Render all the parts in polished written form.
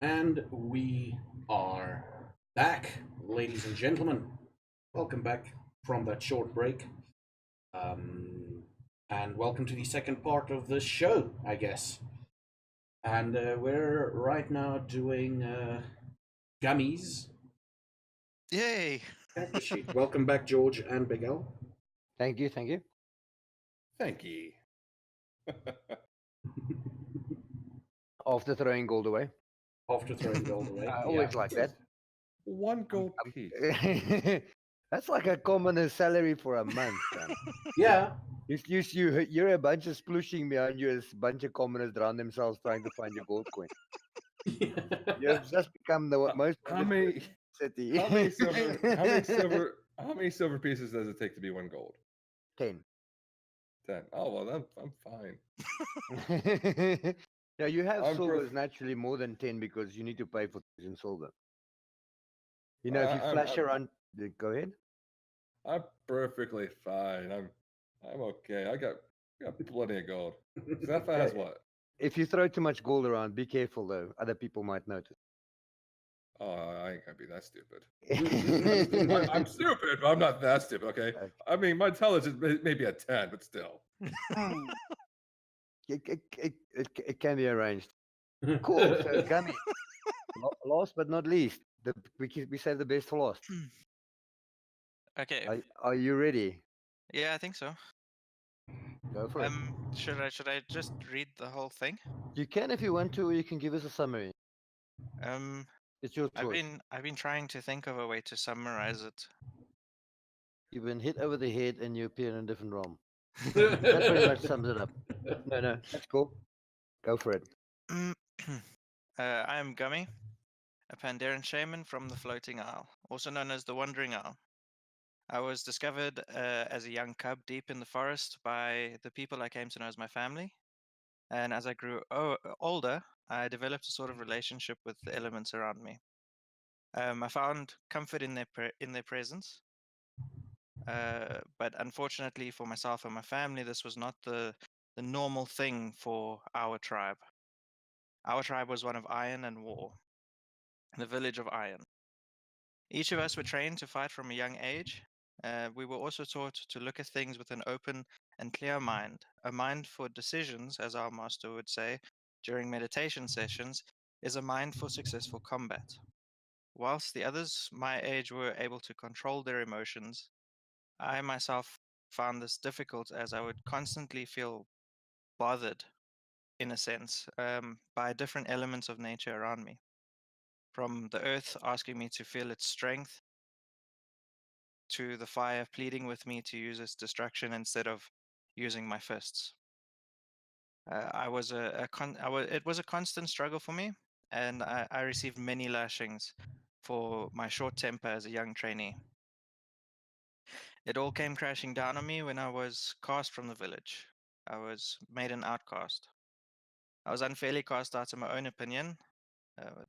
And we are back, ladies and gentlemen. Welcome back from that short break. Um, and welcome to the second part of the show, I guess. And we're right now doing gummies Yay! character sheet. Welcome back, George and Big L. Thank you, thank you. Thank ye. After throwing gold away. After throwing gold away. I Yeah. always like that. One gold I'm- piece. That's like a commoner's salary for a month, man. Yeah. You're a bunch of splushing behind you as a bunch of commoners drown themselves trying to find your gold coin. You've just become the most How wanted many? person in the city. How many silver? How many silver? How many silver pieces does it take to be one gold? 10. 10. Oh well, I'm fine. Yeah, you have I'm silvers naturally more than 10 because you need to pay for things in silver. You know, if you I'm flash around, go ahead. I'm perfectly fine. I'm okay. I got plenty of gold. Zephyr has what? If you throw too much gold around, be careful though. Other people might notice. Oh, I ain't gonna be that stupid. I'm stupid, but I'm not that stupid. Okay. Okay. I mean, my intelligence may be a 10, but still. It can be arranged. Cool. So, Gummy, last but not least, we save the best for last. Okay. Are you ready? Yeah, I think so. Go for it. Should I just read the whole thing? You can if you want to, or you can give us a summary. It's your choice. I've been trying to think of a way to summarize it. You've been hit over the head and you appear in a different realm. That pretty much sums it up. No, that's cool. Go for it. I am Gummy, a Pandaren shaman from the Floating Isle, also known as the Wandering Isle. I was discovered as a young cub deep in the forest by the people I came to know as my family. And as I grew older, I developed a sort of relationship with the elements around me. I found comfort in their presence, but unfortunately for myself and my family, this was not the normal thing for our tribe. Our tribe was one of iron and war, the village of iron. Each of us were trained to fight from a young age. We were also taught to look at things with an open and clear mind, a mind for decisions, as our master would say during meditation sessions, is a mind for successful combat. Whilst the others my age were able to control their emotions, I myself found this difficult as I would constantly feel bothered, in a sense, by different elements of nature around me. From the earth asking me to feel its strength, to the fire pleading with me to use its destruction instead of using my fists. It was a constant struggle for me, and I received many lashings for my short temper as a young trainee. It all came crashing down on me when I was cast from the village. I was made an outcast. I was unfairly cast out in my own opinion.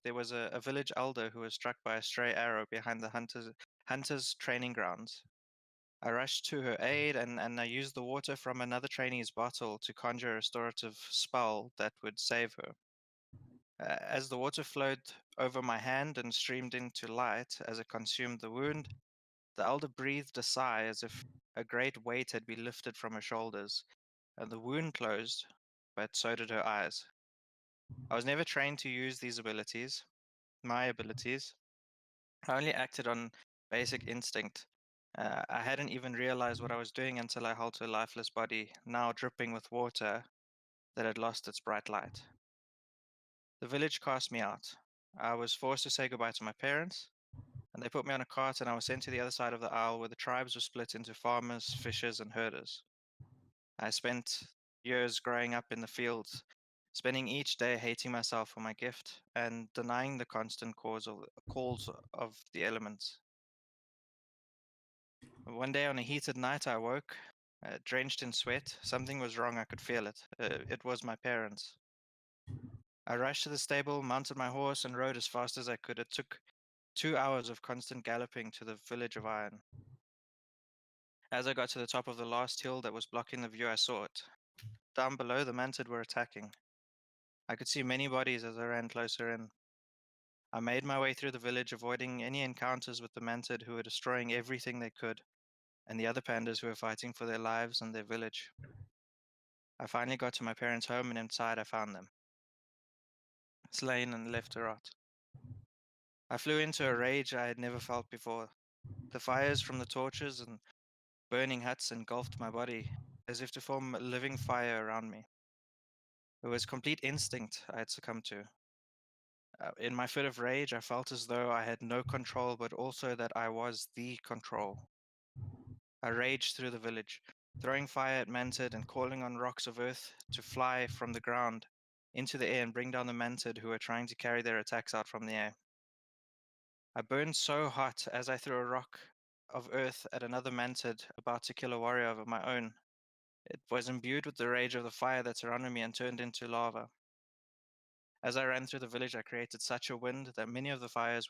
There was a village elder who was struck by a stray arrow behind the hunters' training grounds. I rushed to her aid and I used the water from another trainee's bottle to conjure a restorative spell that would save her. As the water flowed over my hand and streamed into light as it consumed the wound, the elder breathed a sigh as if a great weight had been lifted from her shoulders, and the wound closed, but so did her eyes. I was never trained to use these abilities, my abilities. I only acted on basic instinct. I hadn't even realized what I was doing until I held her lifeless body, now dripping with water that had lost its bright light. The village cast me out. I was forced to say goodbye to my parents, and they put me on a cart and I was sent to the other side of the isle where the tribes were split into farmers, fishers, and herders. I spent years growing up in the fields, spending each day hating myself for my gift and denying the constant calls of the elements. One day on a heated night, I awoke, drenched in sweat. Something was wrong, I could feel it. It was my parents. I rushed to the stable, mounted my horse, and rode as fast as I could. It took 2 hours of constant galloping to the village of iron. As I got to the top of the last hill that was blocking the view, I saw it. Down below, the Mantid were attacking. I could see many bodies as I ran closer in. I made my way through the village, avoiding any encounters with the Mantid who were destroying everything they could, and the other pandas who were fighting for their lives and their village. I finally got to my parents' home, and inside I found them, slain and left to rot. I flew into a rage I had never felt before. The fires from the torches and burning huts engulfed my body, as if to form a living fire around me. It was complete instinct I had succumbed to. In my fit of rage, I felt as though I had no control, but also that I was the control. I raged through the village, throwing fire at Mantid and calling on rocks of earth to fly from the ground into the air and bring down the Mantid who were trying to carry their attacks out from the air. I burned so hot as I threw a rock of earth at another Mantid about to kill a warrior of my own. It was imbued with the rage of the fire that surrounded me and turned into lava. As I ran through the village, I created such a wind that many of the fires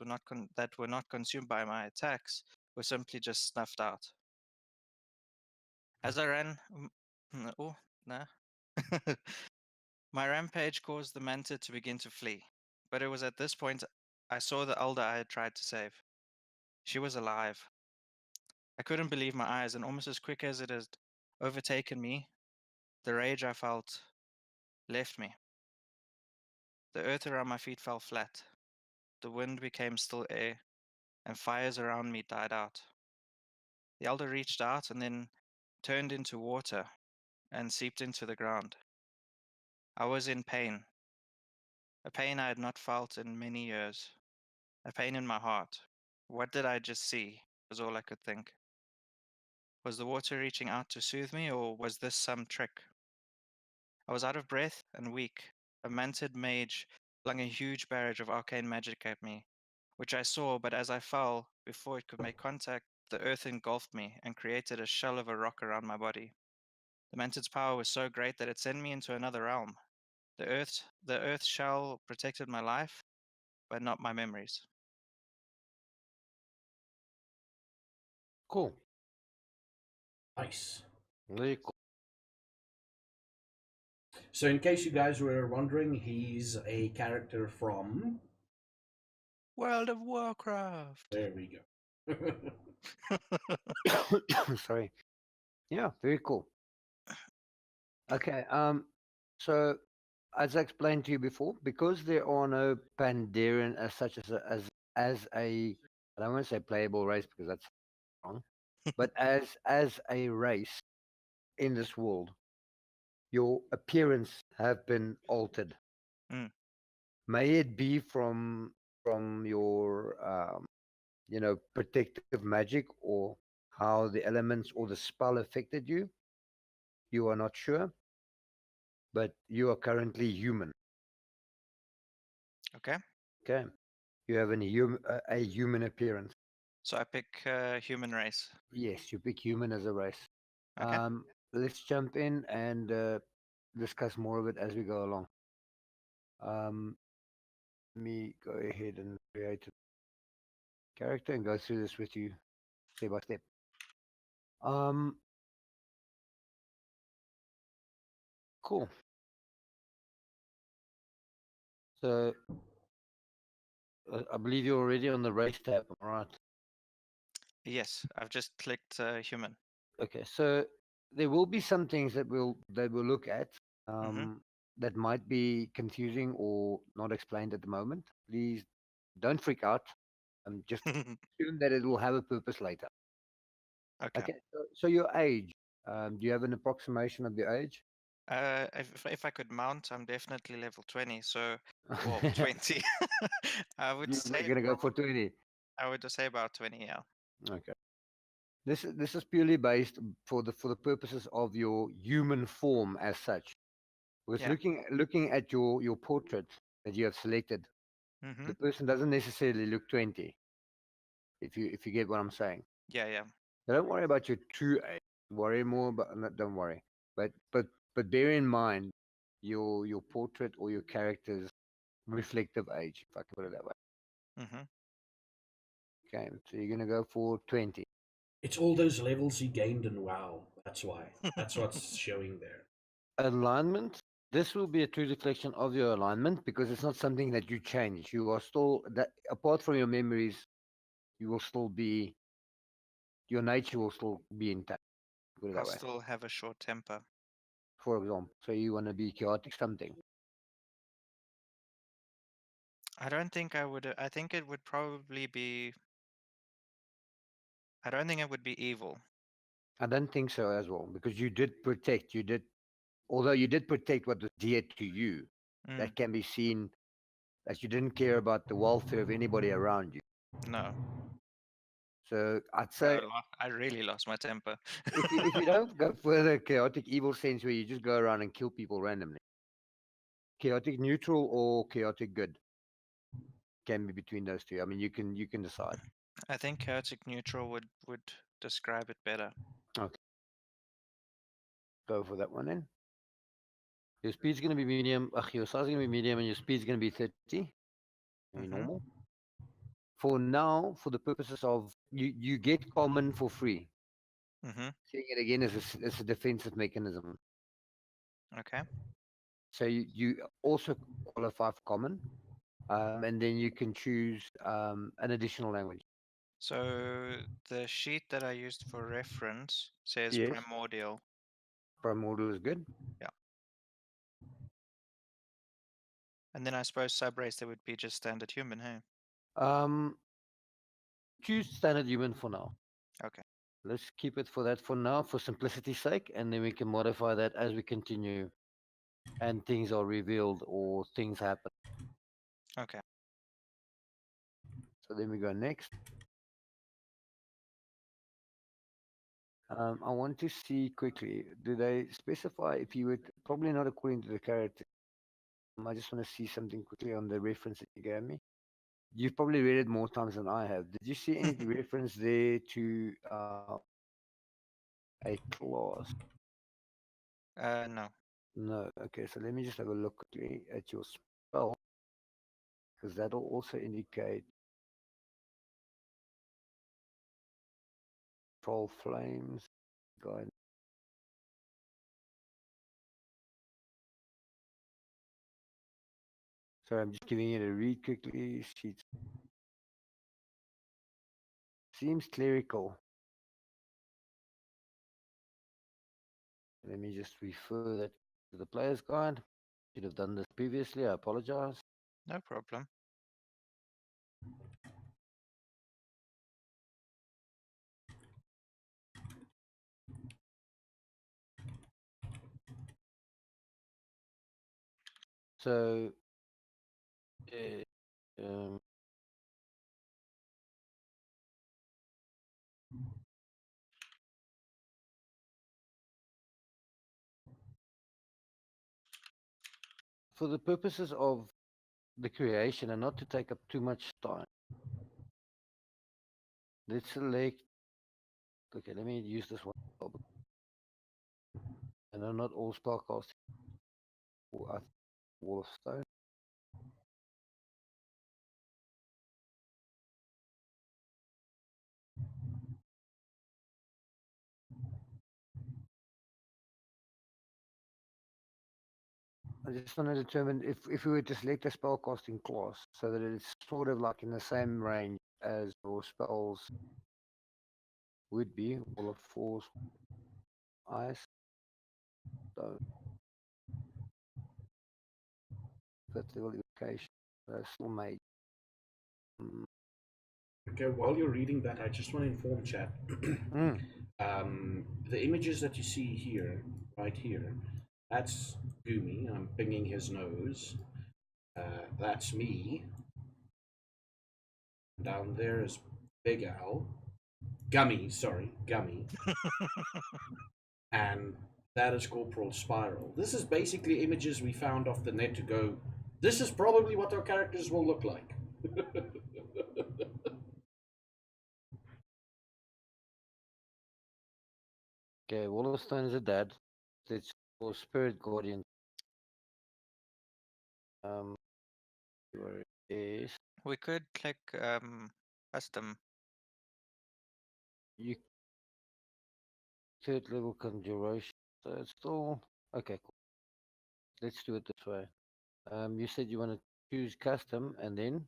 that were not consumed by my attacks were simply just snuffed out. As I ran, oh, nah. My rampage caused the Mantid to begin to flee, but it was at this point I saw the elder I had tried to save. She was alive. I couldn't believe my eyes, and almost as quick as it had overtaken me, the rage I felt left me. The earth around my feet fell flat. The wind became still air, and fires around me died out. The elder reached out and then turned into water and seeped into the ground. I was in pain, a pain I had not felt in many years, a pain in my heart. What did I just see? Was all I could think. Was the water reaching out to soothe me, or was this some trick? I was out of breath and weak. A mantid mage flung a huge barrage of arcane magic at me, which I saw, but as I fell, before it could make contact, the earth engulfed me and created a shell of a rock around my body. The mantid's power was so great that it sent me into another realm. The earth shell protected my life, but not my memories. Cool. Nice. Very cool. So, in case you guys were wondering, he's a character from. World of Warcraft. There we go. Sorry. Yeah, very cool. Okay. So as I explained to you before, because there are no Pandaren as such as a I don't want to say playable race because that's wrong, but as a race in this world, your appearance have been altered. Mm. May it be from your protective magic or how the elements or the spell affected you. You are not sure, but you are currently human. Okay. Okay, you have a human appearance. So I pick human race. Yes, you pick human as a race. Okay. Let's jump in and discuss more of it as we go along. Let me go ahead and create a character and go through this with you step by step. Cool. So I believe you're already on the race tab, all right? Yes, I've just clicked human. Okay, so there will be some things that we'll look at Mm-hmm. that might be confusing or not explained at the moment. Please don't freak out. Just assume that it will have a purpose later. Okay. Okay, so your age. Do you have an approximation of your age? If I could mount, I'm definitely level 20. So, well, 20. I would You're say gonna go for 20. I would say about 20. Yeah. Okay. This is purely based for the purposes of your human form as such. Because Yeah. looking at your portrait that you have selected, Mm-hmm. the person doesn't necessarily look 20. If you get what I'm saying. Yeah. Yeah. So don't worry about your true age. Worry more about don't worry. But bear in mind your portrait or your character's reflective age, if I can put it that way. Mm-hmm. Okay, so you're gonna go for 20. It's all those levels he gained in WoW. That's why. That's what's showing there. Alignment. This will be a true reflection of your alignment because it's not something that you change. You are still that apart from your memories, you will still be your nature will still be intact. Put it I'll that way. still have a short temper. For example, so you want to be chaotic something. I don't think I would. I think it would probably be. I don't think it would be evil. I don't think so as well because you did protect. You did, although you did protect what was dear to you. Mm, That can be seen that you didn't care about the welfare of anybody around you. no, So I'd bro, say I really lost my temper. if you don't go further chaotic evil sense where you just go around and kill people randomly, chaotic neutral or chaotic good can be between those two. I mean, you can decide. I think chaotic neutral would describe it better. Okay, go for that one then. Your speed's going to be medium. Your size is going to be medium, and your speed's going to be 30. Very Mm-hmm. normal. For now, for the purposes of you get common for free. Mm-hmm. Seeing it again as a defensive mechanism. Okay. So you also qualify for common, and then you can choose an additional language. So the sheet that I used for reference says Yes, primordial. primordial is good. Yeah. And then I suppose subrace there would be just standard human, hey? Um, choose standard human for now. Okay. Let's keep it for that for now, for simplicity's sake, and then we can modify that as we continue and things are revealed or things happen. Okay. So then we go next. I want to see quickly, do they specify if you would, probably not according to the character. I just want to see something quickly on the reference that you gave me. You've probably read it more times than I have. Did you see any reference there to a clause? No. No. Okay, so let me just have a look quickly at your spell, because that'll also indicate troll flames. Guide. So I'm just giving it a read quickly. Sheet seems clerical. Let me just refer that to the player's guide. Should have done this previously. I apologize. No problem. So, um, for the purposes of the creation and not to take up too much time, let's select. Okay, let me use this one. And I'm not all spellcasting. Wall of Stone. I just want to determine if we were to select a spellcasting class so that it's sort of like in the same range as your spells would be. Wall of Force, Ice, Stone, fifth level evocation. Still made. Mm. Okay, while you're reading that, I just want to inform chat. Mm. The images that you see here, right here, that's Gumi. I'm pinging his nose. That's me. Down there is Big Al. Gummy, sorry, Gummy. And that is Corporal Spiral. This is basically images we found off the net to go, this is probably what our characters will look like. Okay, Wall of Stone is a dad. It's for Spirit Guardian. Where it is. We could click custom. You third level conjuration. So it's still okay, cool. let's do it this way. You said you want to choose custom and then,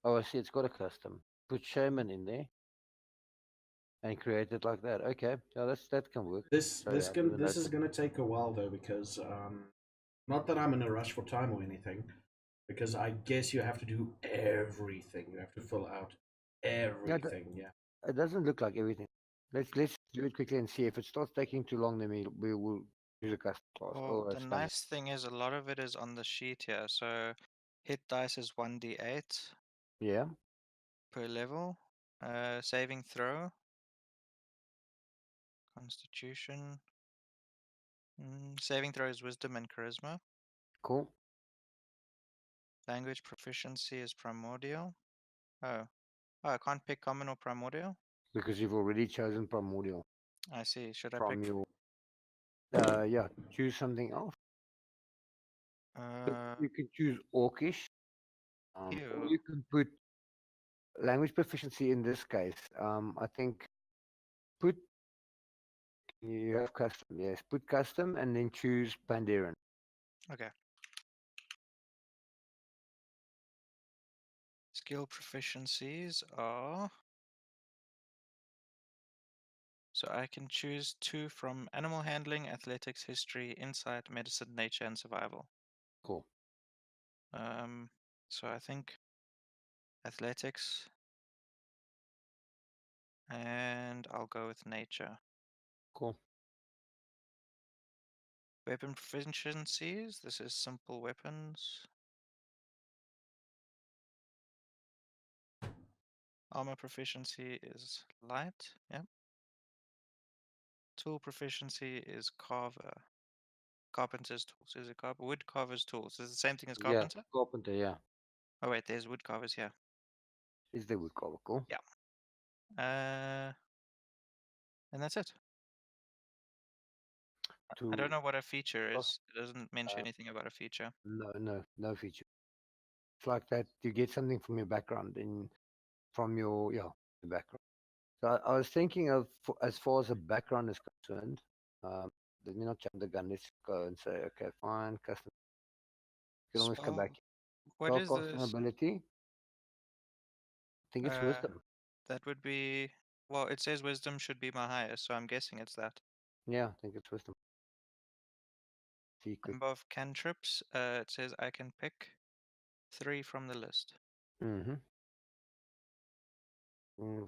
oh, I see it's got a custom. Put shaman in there and create it like that. Okay, yeah, that can work. Sorry, I didn't This is notice. gonna take a while though because not that I'm in a rush for time or anything, because I guess you have to do everything. You have to fill out Yeah, everything. Yeah. it doesn't look like everything. Let's do it quickly and see if it starts taking too long. Then we will use a custom class. Well, Oh, the it's coming. nice thing is a lot of it is on the sheet here. So hit dice is 1d8 Yeah, per level. Saving throw, constitution. Saving throw is wisdom and charisma. cool. Language proficiency is primordial. Oh, I can't pick common or primordial. Because you've already chosen primordial I see. Should I pick? from your. Yeah, choose something else. So Uh, you can choose orcish, or ew. you can put language proficiency in this case. I think put you have custom. Yes, put custom and then choose Pandaren. Okay. Skill proficiencies are. So I can choose two from animal handling, athletics, history, insight, medicine, nature, and survival. Cool, Um, so I think athletics, and I'll go with nature. cool. Weapon proficiencies. This is simple weapons. Armor proficiency is light. Yep. Tool proficiency is carver. Carpenter's tools. Is it carver? Wood carver's tools. Is it the same thing as Yeah, carpenter? carpenter. Yeah, Oh wait, there's wood carvers here. is the wood carver. Cool. Yeah. And that's it. I don't To know what a feature oh, is. It doesn't mention uh, anything about a feature. no feature. It's like that. You get something from your background from your background. So I was thinking of as far as the background is concerned. Um, Let me not jump the gun. Let's go and say, okay, fine, custom. You can always come back. Spell. What is Spellcasting this? ability. I think it's Uh, wisdom. that would be. Well, it says wisdom should be my highest, so I'm guessing it's that. Yeah, I think it's wisdom. See quick. Number of cantrips. It says I can pick 3 from the list. Mm-hmm. Mm.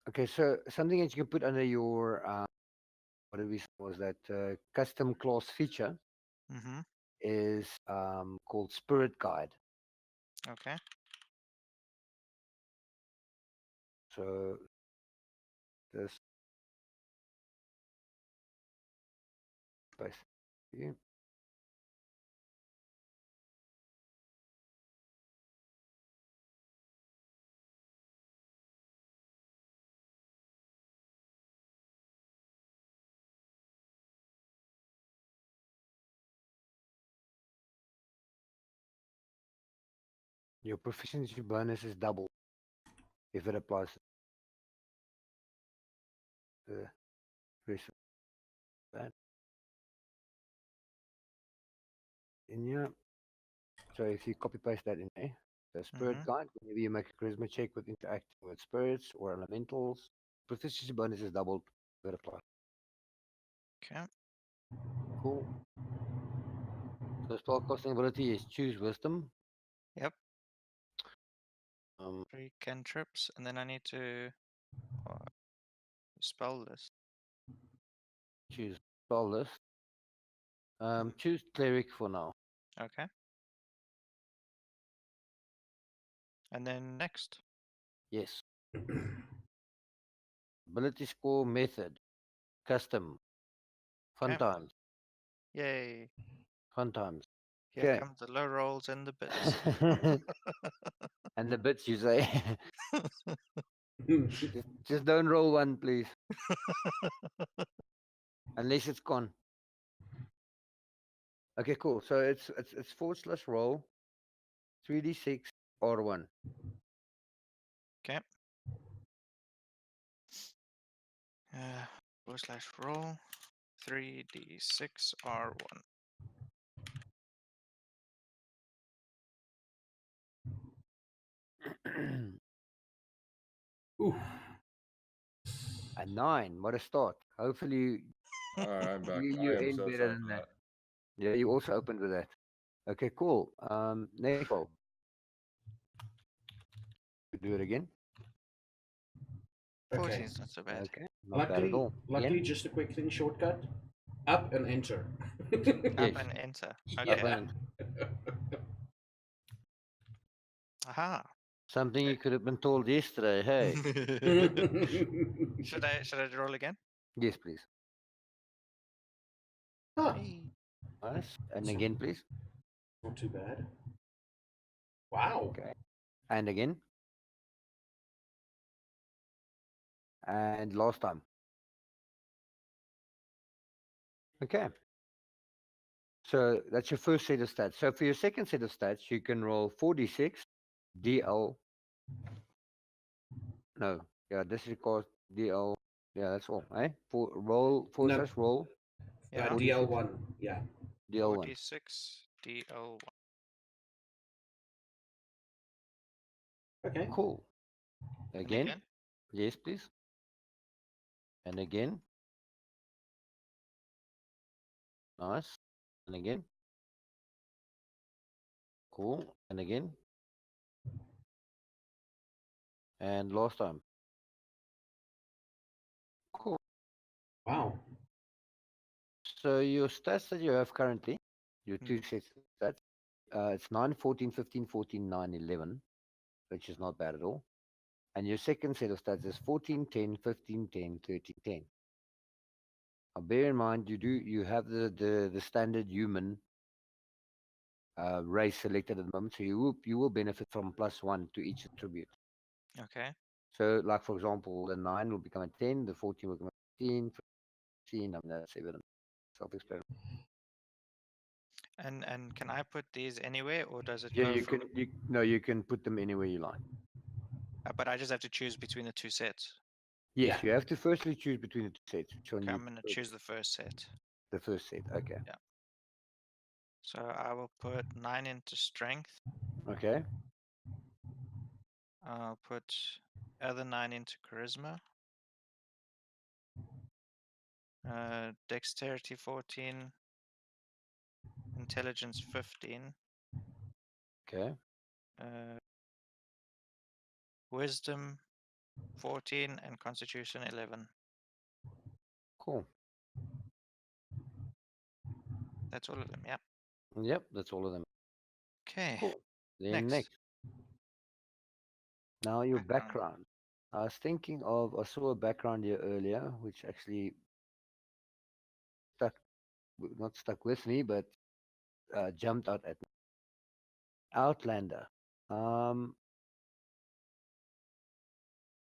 Okay, so something that you can put under your what did we say was that custom class feature Mm-hmm. is called Spirit Guide. Okay. So this basically your proficiency bonus is double if it applies to the rest of that. In here, so if you copy paste that in there, the Spirit Mm-hmm. Guide, whenever you make a charisma check with interacting with spirits or elementals, proficiency bonus is doubled if it applies. Okay. Cool. So spellcasting ability is choose wisdom. Yep. Um, 3 cantrips, and then I need to uh, spell list. choose spell list. Choose cleric for now. Okay. And then next. Yes. Ability score method. Custom. Fun Okay. times. Yay. Fun times. Here Okay. comes the low rolls and the bits. And the bits you say. Just don't roll one, please. Unless it's gone. Okay, cool. So it's / roll 3d6 or 1. Okay. / roll 3d6 r1. Ooh. A 9. What a start. Hopefully All right, I'm back. you I am end so better sorry than for that. that. Yeah, you also opened with that. Okay, cool. Next roll. Do it again. 14 Okay. is not so bad. Okay, not bad at Luckily, all. luckily, Again? just a quick thing shortcut. Up and enter. Up Yes. and enter. Up Okay. and Aha. something you could have been told yesterday. Hey. should I roll again? Yes, please. Ah, Hey. Nice. And So- again, please. not too bad. Wow. Okay. And again. And last time. Okay. So that's your first set of stats. So for your second set of stats, you can roll 4d6 DL. No, yeah, disregard DL. Yeah, that's all, eh? For roll forward No. slash roll Yeah. 46 DL1. Yeah. DL1. 46 DL1. Okay. Cool. And Again? again? Yes, please. And again. Nice. And again. Cool. And again. And last time. Cool. Wow. So your stats that you have currently, your Hmm. two sets of stats, it's 9, 14, 15, 14, 9, 11, which is not bad at all. And your second set of stats is 14, 10, 15, 10, 13, 10. Now bear in mind you have the standard human race selected at the moment, so you will benefit from +1 to each attribute. Okay. So like for example, the 9 will become a 10, the 14 will become a 15, 15, I mean that's evident. Self-explanatory. And can I put these anywhere, or does it Yeah, go you from? can you can put them anywhere you like. But I just have to choose between the two sets. Yes, Yeah. you have to firstly choose between the two sets. Which one Okay, you I'm gonna prefer? choose the first set. The first set. Okay. So I will put 9 into strength. Okay. I'll put other 9 into charisma. Dexterity 14. Intelligence 15. Okay. Wisdom 14 and Constitution 11. Cool. That's all of them. Yeah. Yep, that's all of them. Okay. Cool. Then Next. next. Now your Background. background. I was thinking of I saw a background here earlier, which actually stuck not stuck with me, but jumped out at me. Outlander. Um,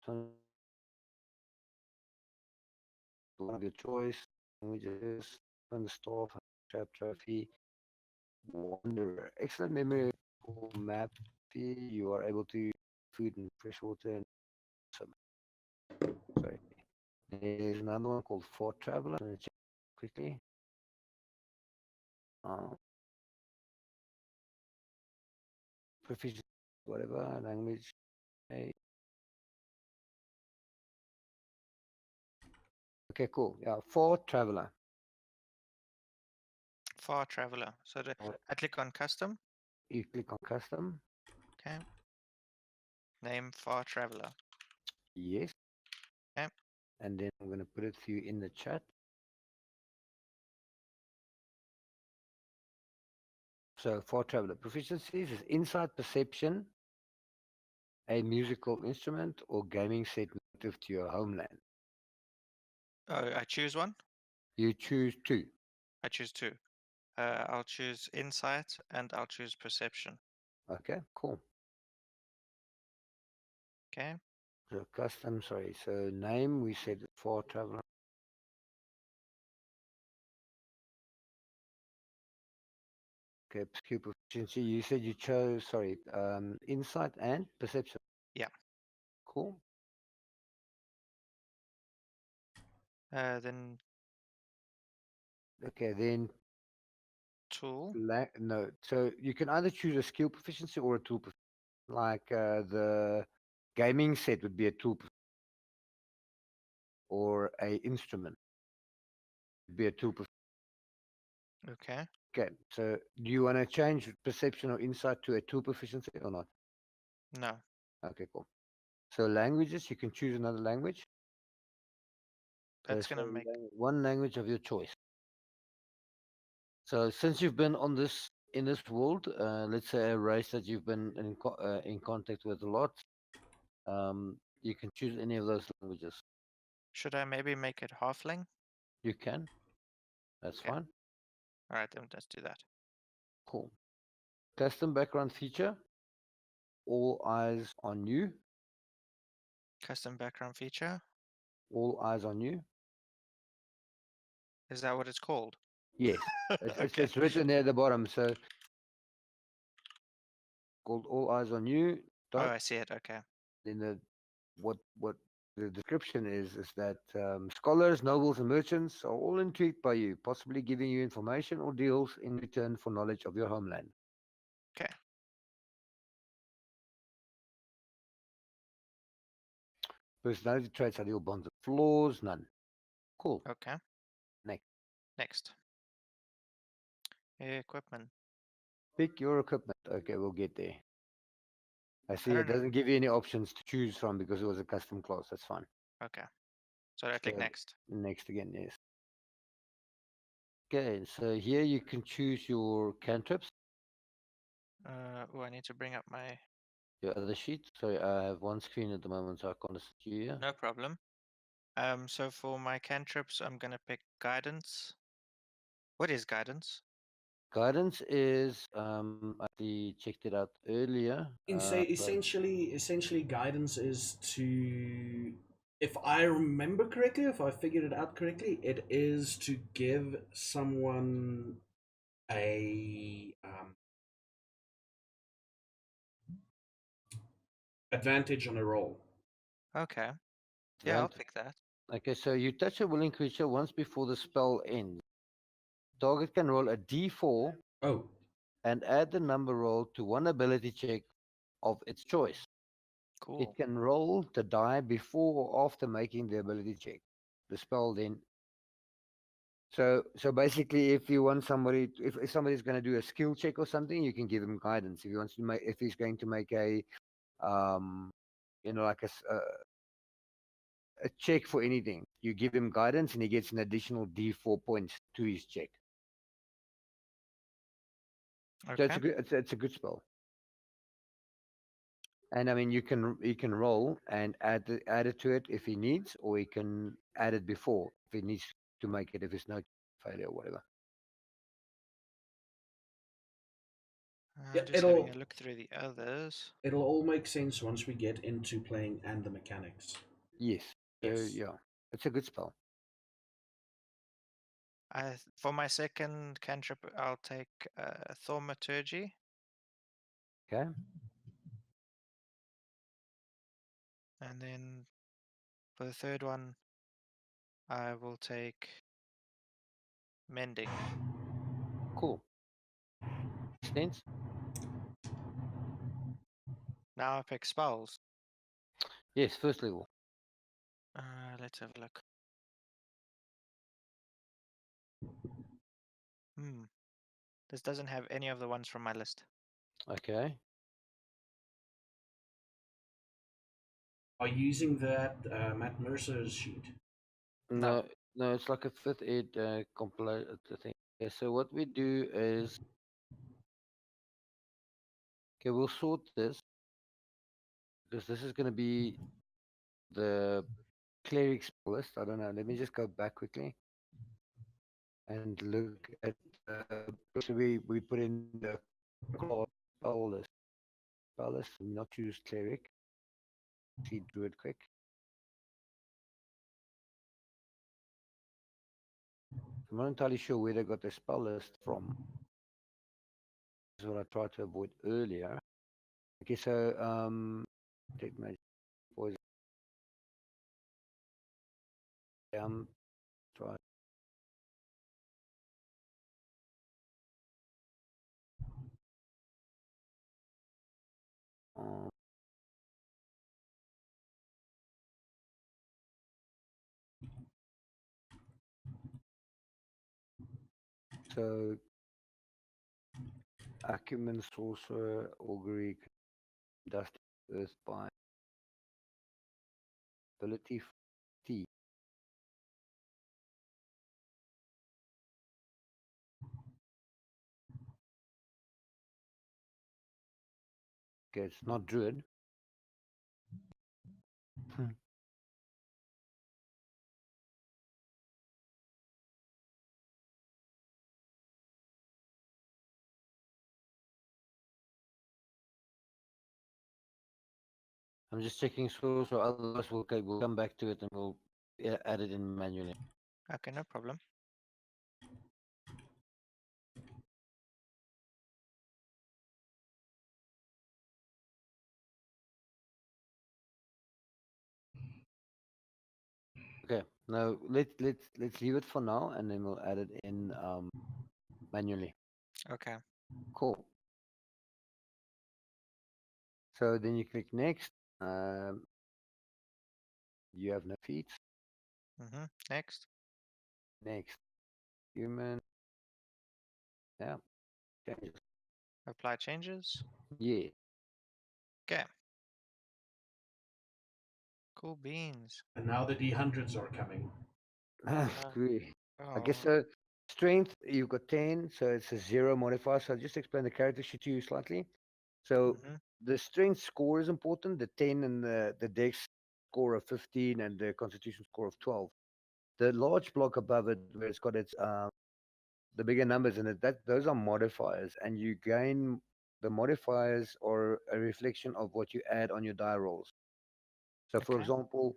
so one of your choice. Languages, fun stuff, trap trophy, wanderer. Excellent memory for map. You are able to food and fresh water and some. Sorry. There's another one called Fort Traveler. I'm gonna check quickly. Uh, proficiency, whatever language. Hey. Okay, cool. Yeah, Fort Traveler. Far Traveler. So I click on custom. You click on custom. Okay. Name Far Traveler. Yes. Okay. And then I'm going to put it for you in the chat. So for traveler proficiencies is insight perception, a musical instrument, or gaming set native to your homeland. Oh, I choose one. You choose two. I choose two. I'll choose insight and I'll choose perception. Okay, cool. Okay. So custom, sorry. So name we said for traveler. Okay, skill proficiency. You said you chose sorry, insight and perception. Yeah. Cool. Then Okay, then tool. no. So you can either choose a skill proficiency or a tool proficiency. Like the gaming set would be a tool or a instrument would be a tool. Okay. Okay, so do you want to change perception or insight to a tool proficiency or not? No. Okay, cool. So languages, you can choose another language. So That's gonna make. one language of your choice. So since you've been on this in this world, let's say a race that you've been in contact with a lot, you can choose any of those languages. Should I maybe make it halfling? You can. That's Okay. fine. All right, then let's do that. Cool. Custom background feature. All eyes on you. Custom background feature. All eyes on you. Is that what it's called? Yes. Okay. It's written there at the bottom. So called all eyes on you. Oh, Dot. I see it. Okay. Then what the description is that scholars, nobles, and merchants are all intrigued by you, possibly giving you information or deals in return for knowledge of your homeland. Okay. Personality traits, ideal bonds, and flaws, none. Cool. Okay. Next. Next. Equipment. Pick your equipment. Okay, we'll get there. I I see it don't know. doesn't give you any options to choose from because it was a custom class. That's fine. Okay. So I click So next. next again, yes. Okay, so here you can choose your cantrips, Oh, I need to bring up my. your other sheet. Sorry, I have one screen at the moment, so I can't assist you here. No problem. So for my cantrips, I'm gonna pick guidance. What is guidance? Guidance is I actually checked it out earlier. But Essentially, guidance is to, if I remember correctly, if I figured it out correctly, it is to give someone a advantage on a roll. Okay. Yeah, I'll pick that. okay, so you touch a willing creature once before the spell ends. Target can roll a d4 Oh, and add the number rolled to one ability check of its choice. It Cool. can roll the die before or after making the ability check. The spell then. So basically, if you want somebody, if somebody's going to do a skill check or something, you can give him guidance. If he wants to make, if he's going to make um, like a check for anything, you give him guidance, and he gets an additional D4 points to his check. So Okay. it's a good spell. And I mean, you can roll and add it to it if he needs, or he can add it before if he needs to make it if it's no failure or whatever. yeah, I'm just having a look through the others. it'll all make sense once we get into playing and the mechanics. Yes. So Yes. yeah, it's a good spell. For my second cantrip, I'll take thaumaturgy. Okay. And then for the third one, I will take mending. Cool. Sense. Now I pick spells. Yes, first level. Let's have a look. Hmm. This doesn't have any of the ones from my list. Okay. Are you using that Matt Mercer's sheet? No. No, no, it's like a fifth aid complete thing. Okay, so what we do is, okay, we'll sort this because this is going to be the cleric's list. I don't know. Let me just go back quickly and look at. So we put in the class spell list. Spell list. Not choose cleric. See druid quick. I'm not entirely sure where they got the spell list from. This is what I tried to avoid earlier. Okay, so take magic poison. So acumen, sorcerer, augury, dust, earth by ability, T. Okay, it's not druid. I'm just checking source, or otherwise we'll come back to it and we'll add it in manually. Okay, no problem. Okay, now let's leave it for now, and then we'll add it in manually. Okay. Cool. So then you click next. Um, you have no feet. Next. Next, human. Yeah, changes. Apply changes. Yeah. Okay. Cool beans. And now the D100s are coming. Agree. I guess Oh. so. Strength, you've got 10, so it's a 0 modifier. So I'll just explain the character sheet to you slightly. So the strength score is important, the 10 and the dex score of 15 and the constitution score of 12. The large block above it, where it's got its the bigger numbers in it, that those are modifiers, and you gain the modifiers are a reflection of what you add on your die rolls. So, for Okay. example,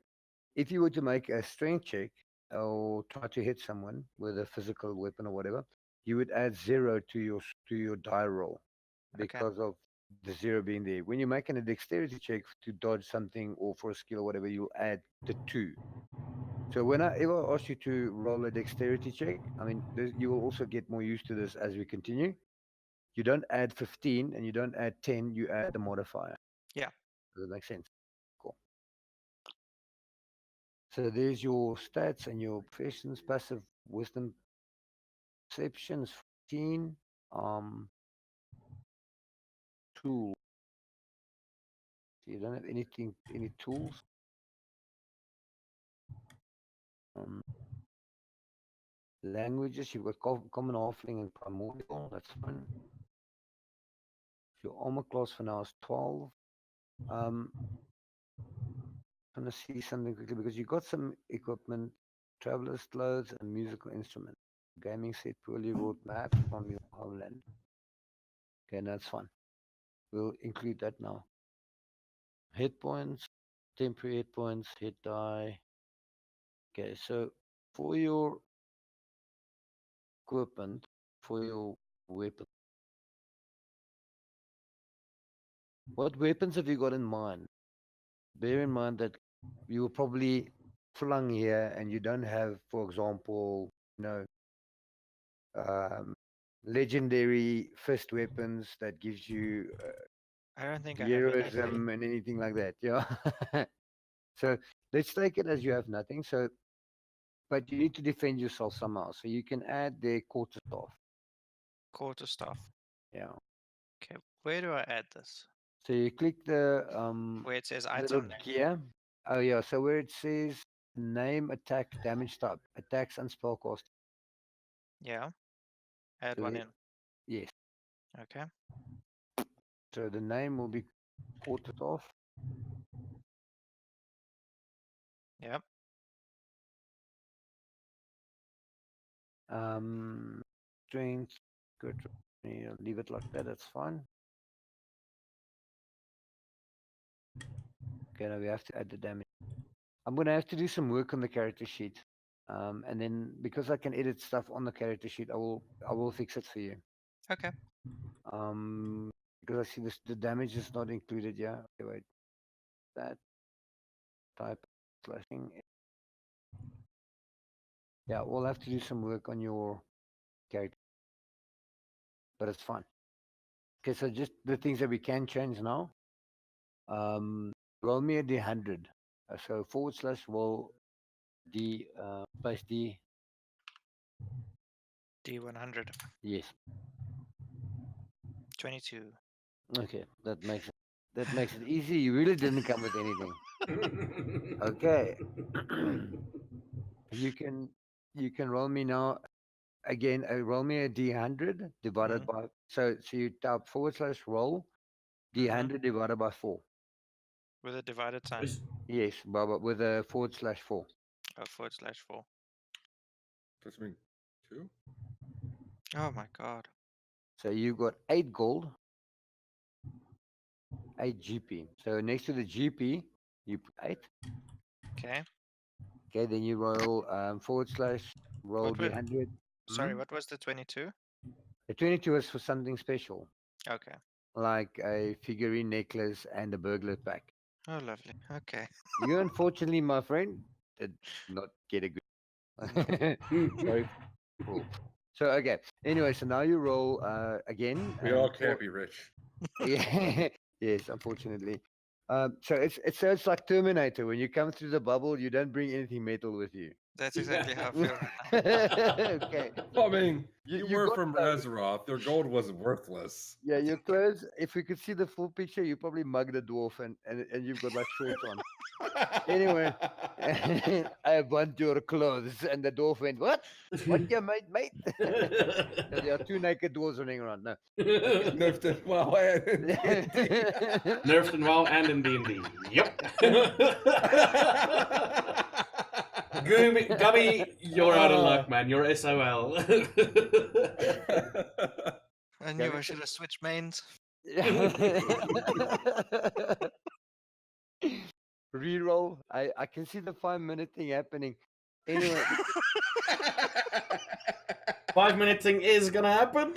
if you were to make a strength check or try to hit someone with a physical weapon or whatever, you would add 0 to your die roll Okay. because of the 0 being there. When you're making a dexterity check to dodge something or for a skill or whatever, you'll add the 2. So when I ever ask you to roll a dexterity check, I mean, you will also get more used to this as we continue. You don't add 15 and you don't add 10, you add the modifier. Yeah. Does that make sense? Cool. So there's your stats and your professions, passive wisdom, perceptions, 14, tool. So you don't have anything, any tools. Um, languages, you've got common, halfling, and primordial. That's fine. Your armor class for now is 12. I'm gonna see something quickly because you got some equipment, traveler's clothes, and musical instruments. Gaming set, poorly wrote map from your homeland. Okay, that's fine. We'll include that now. Hit points, temporary hit points, hit die. Okay, so for your equipment, for your weapon, what weapons have you got in mind? Bear in mind that you were probably flung here and you don't have, for example, um, legendary fist weapons that gives you I don't think I have anything. heroism and anything like that. Yeah. So let's take it as you have nothing. So, but you need to defend yourself somehow. So you can add the quarterstaff. Quarter staff. Yeah. Okay. Where do I add this? So you click the Where it says little item. gear. Oh yeah. So where it says name, attack, damage type, attacks and spellcast. Yeah. Add So one in. yes. Okay. So the name will be quarterstaff. Yep. Strength. Good. Leave it like that. That's fine. Okay. Now we have to add the damage. I'm gonna have to do some work on the character sheet. And then because I can edit stuff on the character sheet, I will fix it for you. Okay. Because I see this the damage is not included. Yeah. Okay, wait. That type slashing. Yeah, we'll have to do some work on your character, but it's fine. Okay, so just the things that we can change now. Roll me a D100. So / roll D space D D100. Yes. 22. Okay, that makes it easy. You really didn't come with anything. Okay. you can roll me now again. Roll me a D100 divided Mhm. by so you type /roll D100 divided by 4. With a divided sign. Nice. Yes, Baba, with a /4. Oh, /4. Does mean 2? Oh my god. So you got 8 gold, 8 GP. So next to the GP, you put 8. Okay. Okay, then you roll /roll What was, D100. sorry, what was the 22? The 22 is for something special, Okay. like a figurine necklace and a burglar pack. Oh, lovely. Okay. You, unfortunately, my friend, did not get a good. Sorry, fool. So okay. Anyway, so now you roll again. We all can't be rich. Yeah. Yes, unfortunately. So it's like Terminator. When you come through the bubble, you don't bring anything metal with you. That's exactly how I feel Okay. I mean, you You were got from clothes. Azeroth. Their gold was worthless. Yeah, your clothes. If we could see the full picture, you probably mugged a dwarf and you've got like shorts on. Anyway, I want your clothes. And the dwarf went, what? What, you mate? So there are 2 naked dwarves running around. No. Nerfed it well. Nerfed and WoW and in D&D. Yep. Gummy, you're out of luck, man. You're SOL. I knew I should have switched mains. Reroll. I can see the 5-minute thing happening. Anyway, 5-minute thing is gonna happen.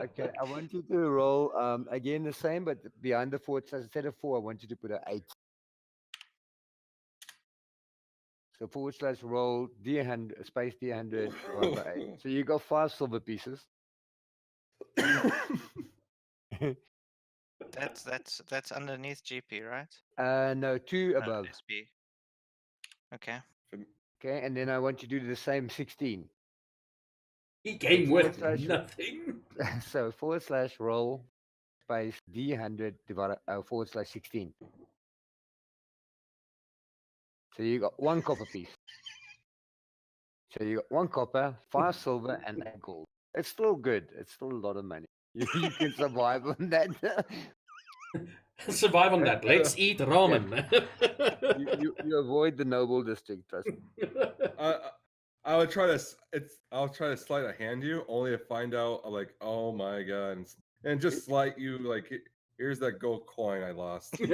okay, I want you to roll again the same, but behind the 4, instead of 4, I want you to put an 8. So /roll D100 space D100 divided by 8. So you got 5 silver pieces. That's underneath GP, right? No, 2 No, above. SB. Okay. Okay, and then I want you to do the same 16. He came with / nothing. So /roll space D100 divided /16. So you got 1 copper piece. So you got 1 copper, 5 silver, and 8 gold. It's still good. It's still a lot of money. You can survive on that. Survive on that. Let's eat ramen. you avoid the noble district, trust me. I would try to. I'll try to sleight of hand you, only to find out like, oh my god, and just slight you like, here's that gold coin I lost. He's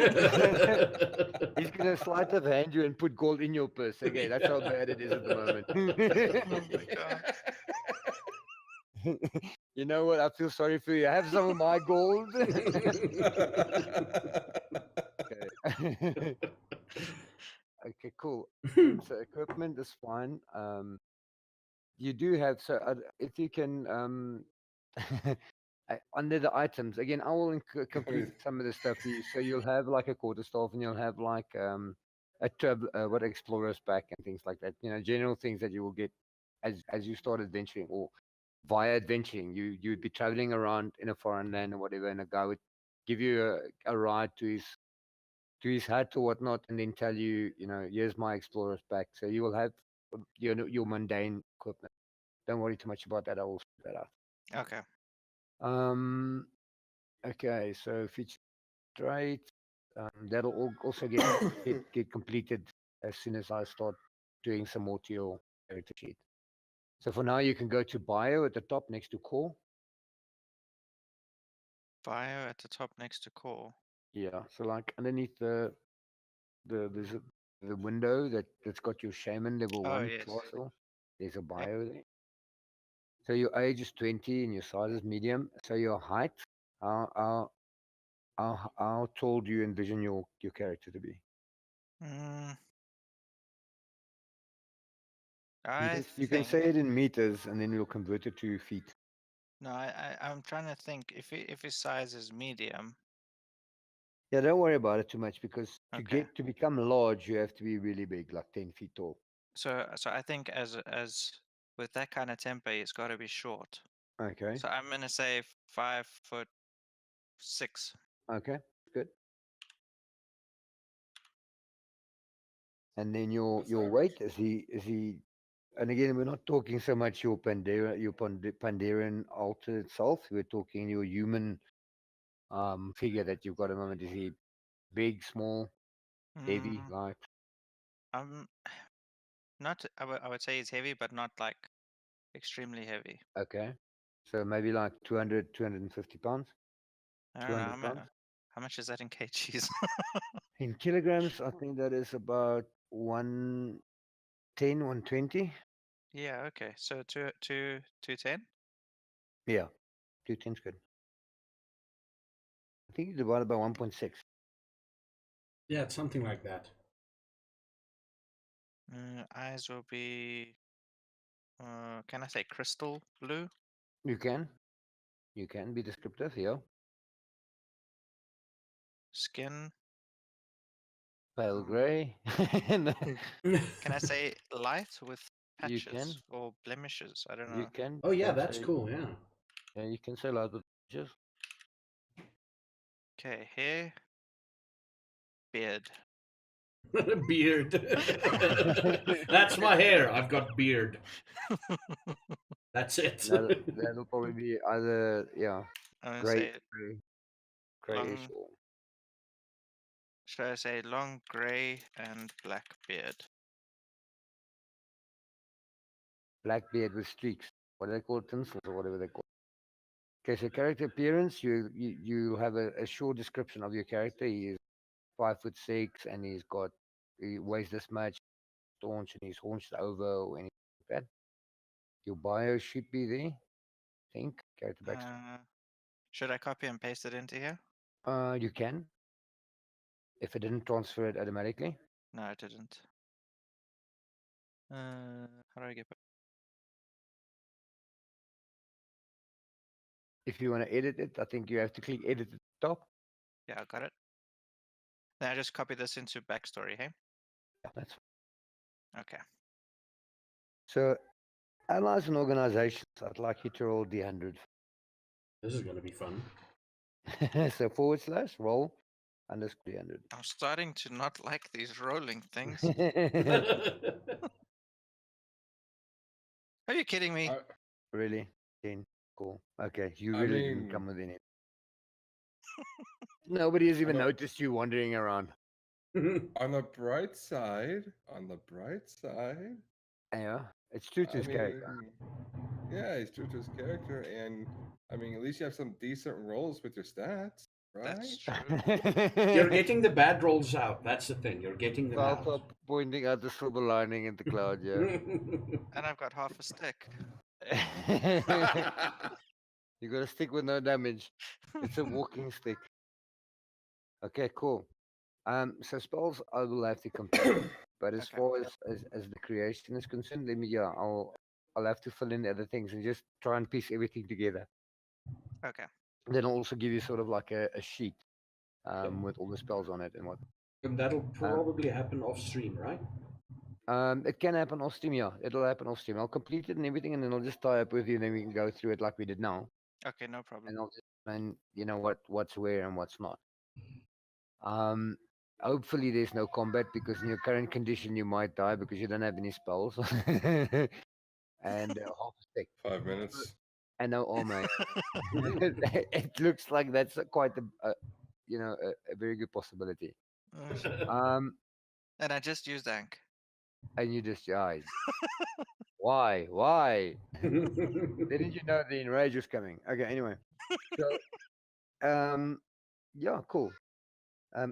gonna sleight of hand you and put gold in your purse. Okay, that's how bad it is at the moment. Oh my god. You know what? I feel sorry for you. I have some of my gold. Okay. Okay, cool. So equipment is fine. You do have if you can under the items again. I will complete some of the stuff for you. So you'll have like a quarterstaff, and you'll have like a what explorer's pack and things like that. You know, general things that you will get as you start adventuring or via adventuring. You'd be traveling around in a foreign land or whatever, and a guy would give you a ride to his hut or whatnot, and then tell you, you know, here's my explorer's pack. So you will have your mundane equipment. Don't worry too much about that. I will sort that out. Okay. Um. Okay. So feature traits. That'll also get completed as soon as I start doing some more to your character sheet. So for now, you can go to bio at the top next to core. Bio at the top next to core. Yeah. So like underneath there's the window that's got your shaman level Oh, 1 yes. class. There's a Yep. bio there. So your age is 20 and your size is medium. So your height, how tall do you envision your character to be? Mm, You can say it in meters and then we'll convert it to feet. No, I'm trying to think if his size is medium. Yeah, don't worry about it too much because Okay. to become large, you have to be really big, like 10 feet tall. So I think as with that kind of temper, he's got to be short. Okay. So I'm gonna say 5'6". Okay. Good. And then your That's your average. weight is he? And again, we're not talking so much your Pandaren altar itself. We're talking your human figure that you've got at the moment. Is he big, small, heavy, Mm, light? I'm not. I would say he's heavy, but not like extremely heavy. Okay. So maybe like 200, 250 pounds, I don't know 200 pounds. how much is that in kgs. In kilograms, I think that is about 110, 120. Yeah. Okay. So 210. Yeah, 210 is good. I think you divided by 1.6. Yeah, it's something like that. Eyes will be. Can I say crystal blue? You can. You can be descriptive, yeah. Skin. Pale Um, gray. No, Can I say light with you patches can. or blemishes? I don't You know. can. Oh You yeah, can that's say. cool. Yeah. Yeah, you can say loud with just. Okay, hair, beard. Beard. That's my hair. I've got beard. That's it. That'll probably be either I'm gonna gray, say grayish long. or Should I say long gray and black beard? black beard with streaks. What do they call it? Tinsels or whatever they call it. Okay, so character appearance, you have a short description of your character. He is 5'6" and he weighs this much, staunch and he's haunched over or anything like that. Your bio should be there, I think. Character backstory. Should I copy and paste it into here? You can, if it didn't transfer it automatically. No, I didn't. How do I get back? If you want to edit it, I think you have to click edit at the top. Yeah, I got it. Then I just copy this into backstory, hey? Yeah, that's Okay. so. Allies and organizations, I'd like you to roll D100. This is going to be fun. So / roll underscore D100. I'm starting to not like these rolling things. Are you kidding me? I, Really? 10. Cool. Okay. You I really didn't mean, come with any. Nobody has on even the noticed you wandering around. on the bright side, Yeah. It's true to I his character. mean, yeah, he's true to his character, and I mean, at least you have some decent rolls with your stats, That's right? true. You're getting the bad rolls out. That's the thing. You're getting them out. Alpha pointing out the silver lining in the cloud, yeah. And I've got half a stick. You got a stick with no damage. It's a walking stick. Okay, cool. So spells I will have to complete, but as Okay. far as the creation is concerned, let me I'll have to fill in the other things and just try and piece everything together. Okay. Then I'll also give you sort of like a sheet Yep. with all the spells on it and what. And that'll probably happen off stream, right? It can happen off stream, yeah. It'll happen off stream. I'll complete it and everything, and then I'll just tie up with you, and then we can go through it like we did now, Okay, no problem. and I'll just explain, what's where and what's not. Hopefully there's no combat because in your current condition you might die because you don't have any spells and half a stick 5 minutes. and no armor. It looks like that's quite a very good possibility. Um, And I just used Ank. and you just died. Why? Didn't you know the enrage was coming? Okay, anyway. So, yeah, cool.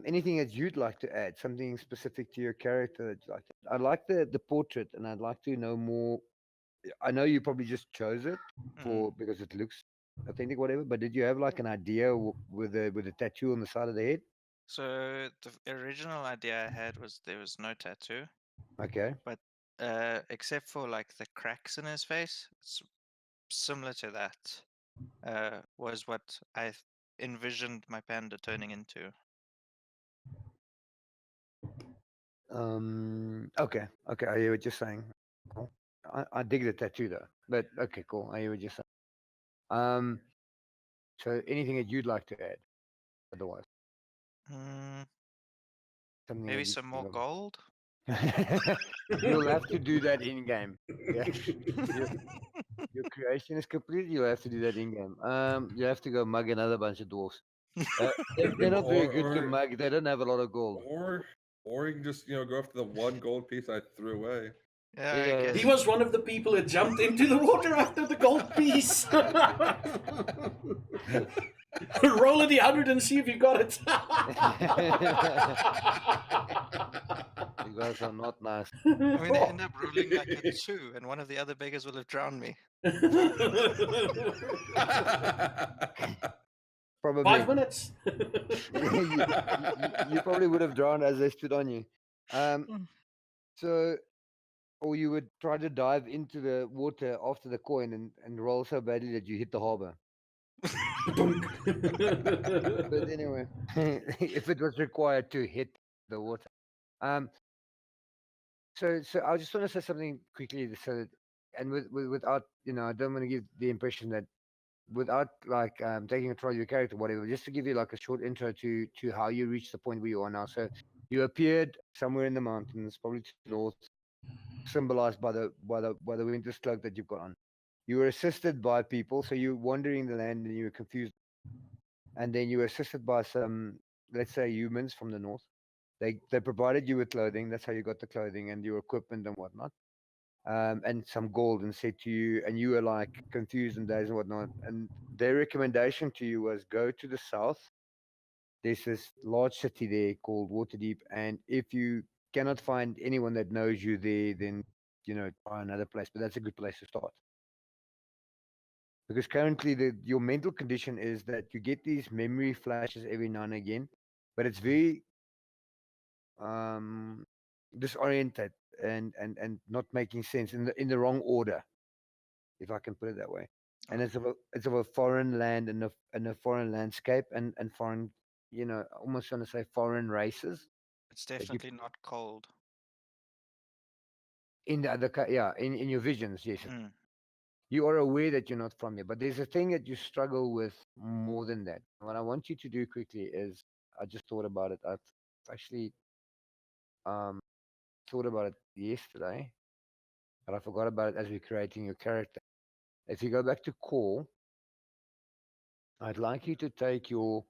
Anything that you'd like to add? Something specific to your character that you'd like to add? I like the portrait, and I'd like to know more. I know you probably just chose it because it looks authentic, whatever. But did you have like an idea with the tattoo on the side of the head? So the original idea I had was there was no tattoo, Okay. but except for like the cracks in his face, it's similar to that. Was what I envisioned my panda turning into. Okay. I hear what you're saying. Cool. I dig the tattoo though. But okay, cool. I hear what you're saying. Um, so anything that you'd like to add? Otherwise, Mm, something maybe that you some more sort of gold. you'll have to do that in game. Yeah, your, your creation is complete. You'll have to do that in game. You have to go mug another bunch of dwarfs. They're not very good to or mug. They don't have a lot of gold. or or you can just go after the one gold piece I threw away. Yeah, I Yeah, He guess. was one of the people who jumped into the water after the gold piece. Roll a d100 and see if you got it. you guys are not nice. I'm gonna end up rolling like a 2, and one of the other beggars will have drowned me. Probably. 5 minutes. You probably would have drowned as they stood on you. Mm. So, or you would try to dive into the water after the coin and roll so badly that you hit the harbor. But anyway, if it was required to hit the water. Um, so I just want to say something quickly so that, and without, I don't want to give the impression that without like taking control of your character, whatever, just to give you like a short intro to how you reach the point where you are now. So you appeared somewhere in the mountains, probably to the north, symbolized by the winter's cloak that you've got on. You were assisted by people, so you're wandering the land and you were confused, and then you were assisted by some, let's say, humans from the north. They provided you with clothing. That's how you got the clothing and your equipment and whatnot. And some gold, and said to you, and you were like confused and dazed and whatnot. And their recommendation to you was go to the south. There's this large city there called Waterdeep, and if you cannot find anyone that knows you there, then try another place. But that's a good place to start, because currently your mental condition is that you get these memory flashes every now and again, but it's very um disoriented and not making sense in the wrong order, if I can put it that way. And Okay. it's of a foreign land and a foreign landscape and foreign, I almost want to say foreign races It's that you definitely not cold. in the other yeah, in your visions, yes. Mm. You are aware that you're not from here, but there's a thing that you struggle with more than that. What I want you to do quickly is, I just thought about it. I've actually um thought about it yesterday, but I forgot about it as we're creating your character. If you go back to core, I'd like you to take your.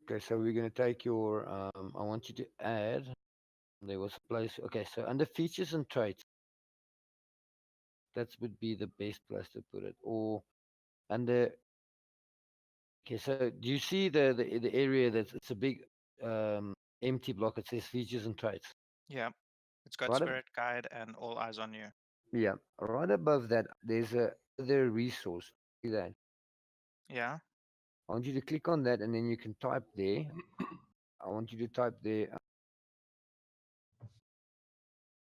Okay, so we're going to take your. I want you to add. There was a place. Okay, so under features and traits, that would be the best place to put it. Or under. Okay, so do you see the area that's it's a big empty block? It says features and traits. Yeah. It's got Right. spirit guide and all eyes on you. Yeah. Right above that, there's a other resource. See that? Yeah. I want you to click on that, and then you can type there. I want you to type there.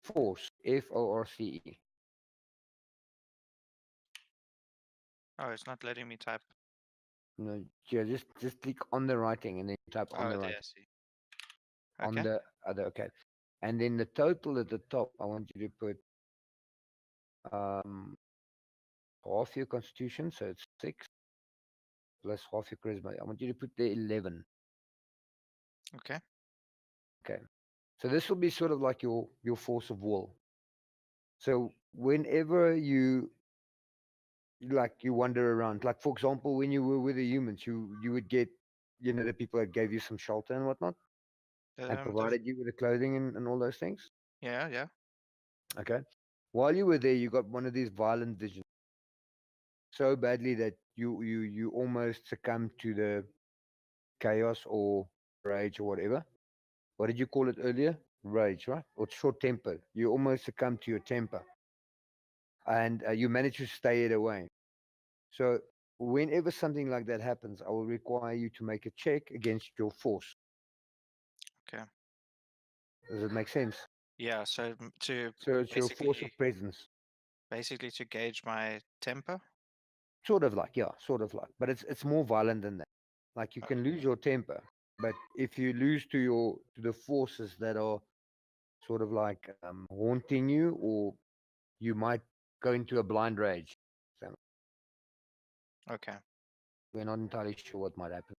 Force, Force. Oh, it's not letting me type. No, yeah, just click on the writing and then type on Oh, the there, right I see. on Okay. the other. Okay, and then the total at the top, I want you to put um half your constitution, so it's 6 plus half your charisma. I want you to put the 11. Okay. Okay, so this will be sort of like your force of will. So whenever you wander around, like for example, when you were with the humans, you would get the people that gave you some shelter and whatnot and The provided you with the clothing and all those things. yeah, yeah. Okay. While you were there, you got one of these violent visions so badly that you almost succumbed to the chaos or rage or whatever. What did you call it earlier? Rage, right? Or short temper. You almost succumbed to your temper, and you managed to stay it away. So whenever something like that happens, I will require you to make a check against your force. Okay. Does it make sense? Yeah, so to So it's your force basically of presence. basically to gauge my temper. Sort of like, yeah, sort of like, but it's more violent than that. Like you can lose Okay. your temper, but if you lose to the forces that are sort of like haunting you or you might go into a blind rage. So Okay. we're not entirely sure what might happen.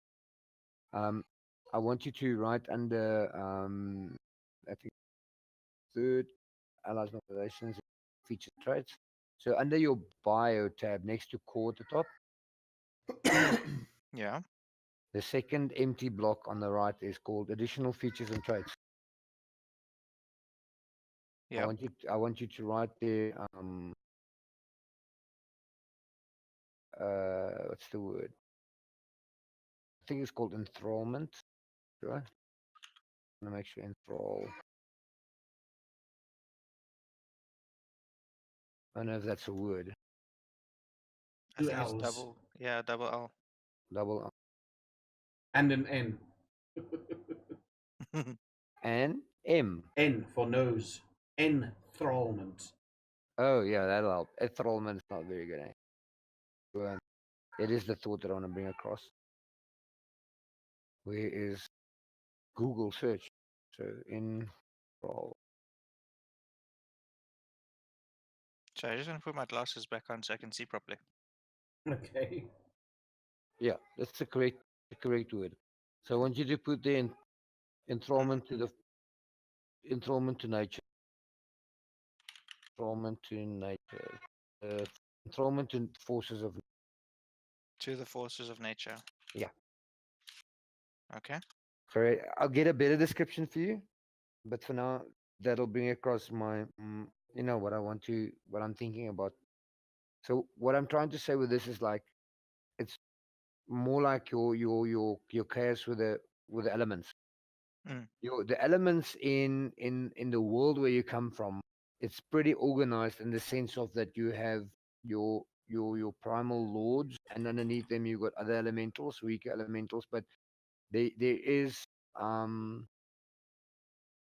Um, I want you to write under, I think, third, allies and operations, featured traits. So under your bio tab next to core at the top, Yeah. the second empty block on the right is called additional features and traits. Yep. I want you to write there, what's the word? I think it's called enthrallment, right? I want to make sure enthrall. I don't know if that's a word. I Two think it's L's double. Yeah, double L. Double and an N. and M. N for nose. Enthrallment. Oh yeah, that'll help. Enthrallment is not very good. Well, it is the thought that I want to bring across. Where is Google search? So enthrall. So I just want to put my glasses back on so I can see properly. Okay. Yeah, that's the correct word. So I want you to put the enthrallment to the enthrallment to nature. Enthrallment to nature. Enthrallment to forces of To the forces of nature. yeah. Okay. Sorry, I'll get a better description for you, but for now, that'll bring across my, what I want to, what I'm thinking about. So what I'm trying to say with this is like, it's more like your chaos with the elements. Mm. The elements in the world where you come from, it's pretty organized in the sense of that you have your primal lords, and underneath them you've got other elementals, weaker elementals, but there is um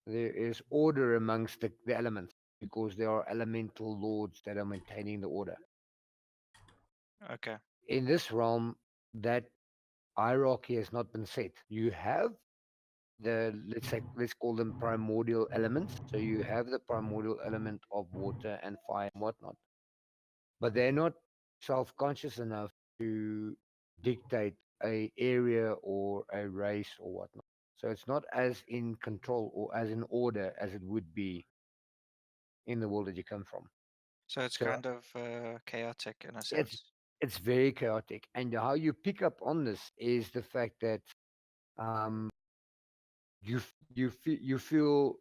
there is order amongst the elements because there are elemental lords that are maintaining the order. Okay. In this realm, that hierarchy has not been set. You have let's call them primordial elements. So you have the primordial element of water and fire and whatnot, but they're not self-conscious enough to dictate a area or a race or whatnot. So it's not as in control or as in order as it would be in the world that you come from. So it's So kind of chaotic in a it's sense. it's very chaotic, and how you pick up on this is the fact that um, you feel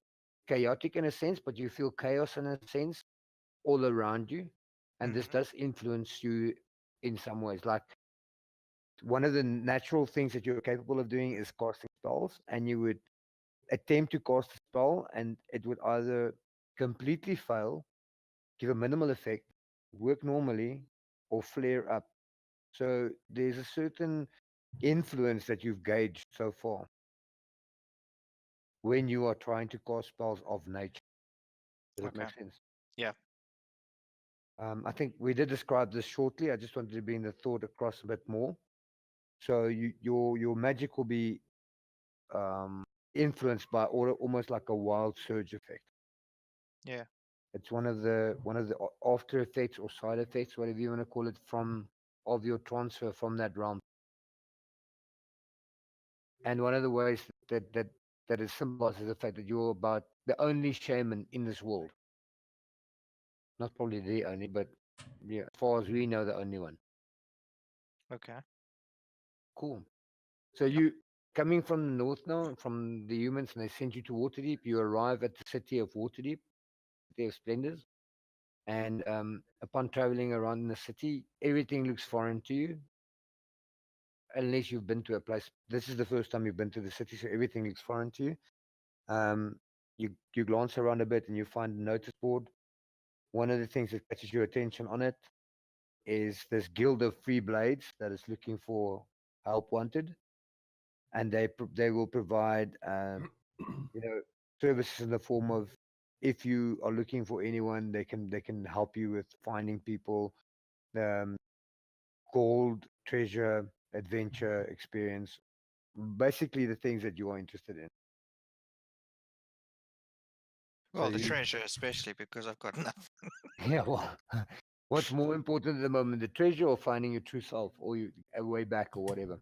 chaotic in a sense, but you feel chaos in a sense all around you, and this Hmm. does influence you in some ways. Like one of the natural things that you're capable of doing is casting spells, and you would attempt to cast a spell, and it would either completely fail, give a minimal effect, work normally, or flare up. So there's a certain influence that you've gauged so far when you are trying to cast spells of nature. Does that Okay. make sense? Yeah. I think we did describe this shortly. I just wanted to bring the thought across a bit more. So your magic will be influenced by almost like a wild surge effect. Yeah. It's one of the after effects or side effects, whatever you want to call it, from of your transfer from that realm. And one of the ways that is symbolized is the fact that you're about the only shaman in this world. Not probably the only, but yeah, as far as we know, the only one. Okay. Cool. So you coming from the north now, from the humans, and they sent you to Waterdeep. You arrive at the city of Waterdeep, city of splendors, and upon traveling around in the city, everything looks foreign to you, unless you've been to a place. This is the first time you've been to the city, so everything looks foreign to you. Um, you glance around a bit and you find a notice board. One of the things that catches your attention on it is this guild of free blades that is looking for help wanted, and they will provide services in the form of, if you are looking for anyone, they can help you with finding people, um, gold, treasure, adventure, experience, basically the things that you are interested in. Well, the you- treasure, especially because I've got nothing. Yeah, well, what's more important at the moment, the treasure or finding your true self or you a way back or whatever?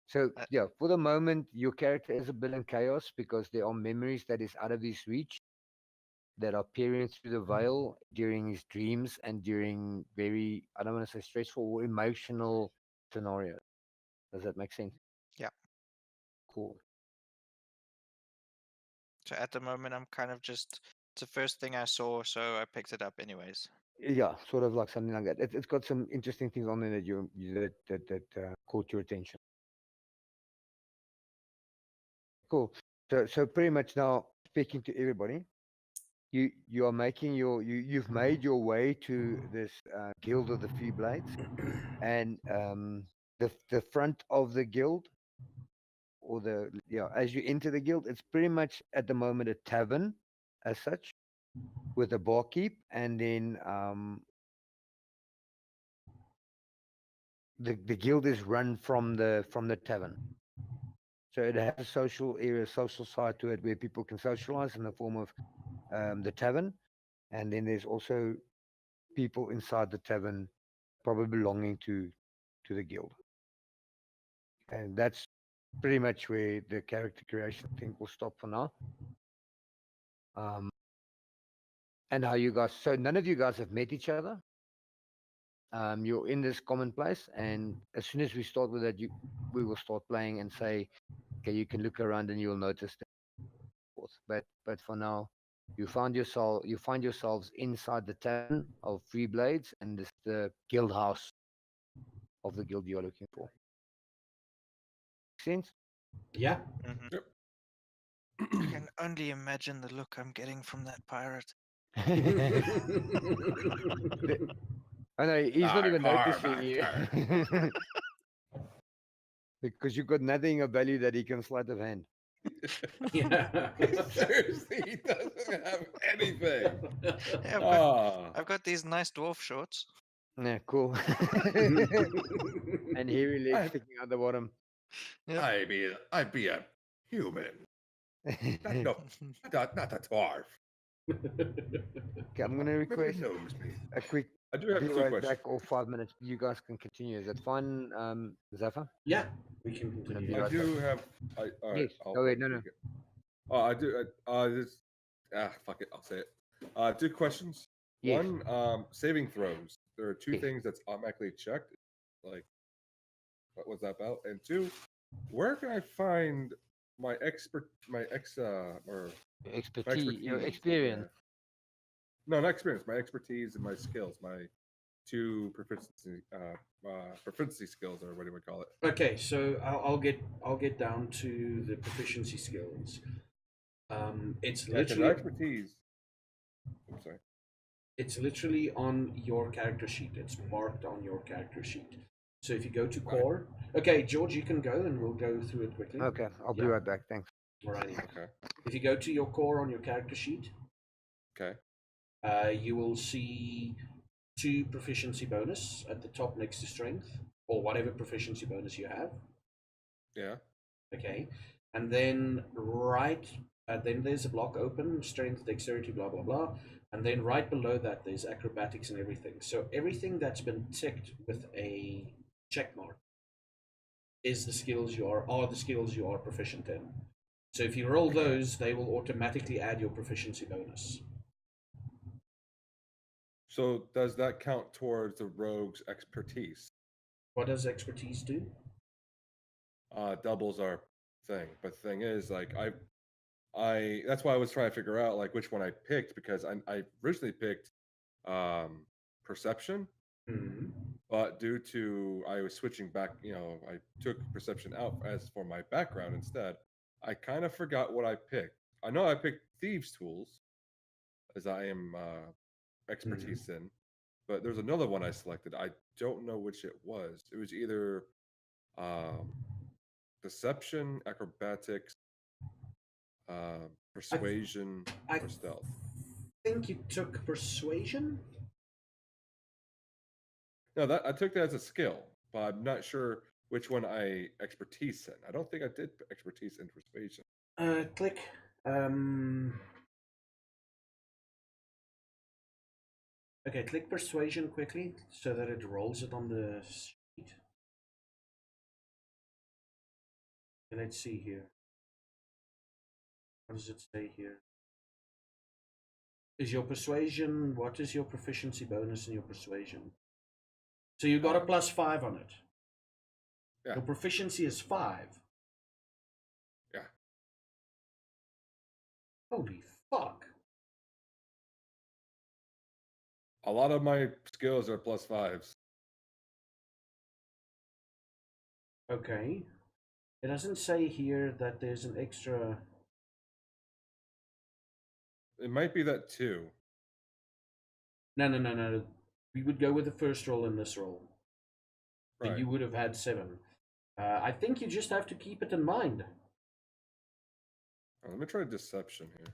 So Uh, yeah, for the moment, your character is a bit in chaos because there are memories that is out of his reach that are peering through the veil during his dreams and during very, I don't want to say stressful or emotional scenarios. Does that make sense? Yeah. Cool. So at the moment, I'm kind of just. It's the first thing I saw, so I picked it up anyways. Yeah, sort of like something like that. It's got some interesting things on there that that caught your attention. Cool. So pretty much now speaking to everybody, you are making you've made your way to this guild of the Free Blades, and the front of the guild or the as you enter the guild, it's pretty much at the moment a tavern as such with a barkeep, and then the guild is run from the tavern. So it has a social area, social side to it where people can socialize in the form of the tavern, and then there's also people inside the tavern, probably belonging to the guild, and that's pretty much where the character creation thing will stop for now. And how you guys? So none of you guys have met each other. You're in this common place, and as soon as we start with that, we will start playing and say, okay, you can look around and you'll notice that. But for now, you find yourselves inside the tavern of Free Blades, and this the guild house of the guild you're looking for. Sense? Yeah. Hmm. Yep. I can only imagine the look I'm getting from that pirate. I know he's not even noticing you Arr. because you've got nothing of value that he can sleight of hand. Yeah. Seriously, he doesn't have anything. Yeah, Ah, I've got these nice dwarf shorts. Yeah, cool. And hairy legs I, sticking out the bottom. Yep. I be a human, not no, not a dwarf. Okay, I'm gonna Maybe request knows me. a quick I do have be two right questions. back or 5 minutes. You guys can continue. Is that fine, Zafar? Yeah, we can Gonna continue. be I right do back. have. All right. Yes. Go ahead. No, no. Oh, I do. This. Fuck it. I'll say it. Two questions. Yes. One, saving throws. There are two Yes. things that's automatically checked. Like, what was that about? And two, where can I find my or Your my expertise, your expertise? experience. Yeah. No, not experience. My expertise and my skills. My two proficiency skills, or what do we call it? Okay, so I'll get down to the proficiency skills. It's Yeah, because literally expertise. I'm sorry. it's literally on your character sheet. It's marked on your character sheet. So if you go to Right. core, okay, George, you can go and we'll go through it quickly. Okay, I'll be Yeah. right back. Thanks. Alrighty. Okay. If you go to your core on your character sheet, Okay. you will see 2 proficiency bonus at the top next to strength, or whatever proficiency bonus you have. Yeah. Okay, and then there's a block open, strength, dexterity, blah blah blah, and then right below that there's acrobatics and everything. So everything that's been ticked with a check mark is the skills you are proficient in. So if you roll Okay. those, they will automatically add your proficiency bonus. So does that count towards the rogue's expertise? What does expertise do? Doubles our thing, but the thing is, like, I that's why I was trying to figure out like which one I picked because I originally picked perception, Hmm. but due to I was switching back, I took perception out as for my background instead. I kind of forgot what I picked. I know I picked thieves' tools as I am expertise in, but there's another one I selected. I don't know which it was. It was either um, deception, acrobatics, persuasion, I or stealth. think you took persuasion. No, that I took that as a skill, but I'm not sure which one I expertise in. I don't think I did expertise in persuasion. Click. Okay, click persuasion quickly so that it rolls it on the sheet. And let's see here. What does it say here? Is your persuasion, what is your proficiency bonus in your persuasion? So you got a +5 on it. Yeah. Your proficiency is 5. Yeah. Holy fuck. A lot of my skills are +5s. Okay. It doesn't say here that there's an extra. It might be that too. No. We would go with the first roll in this roll. Right. And you would have had 7. I think you just have to keep it in mind. Let me try deception here.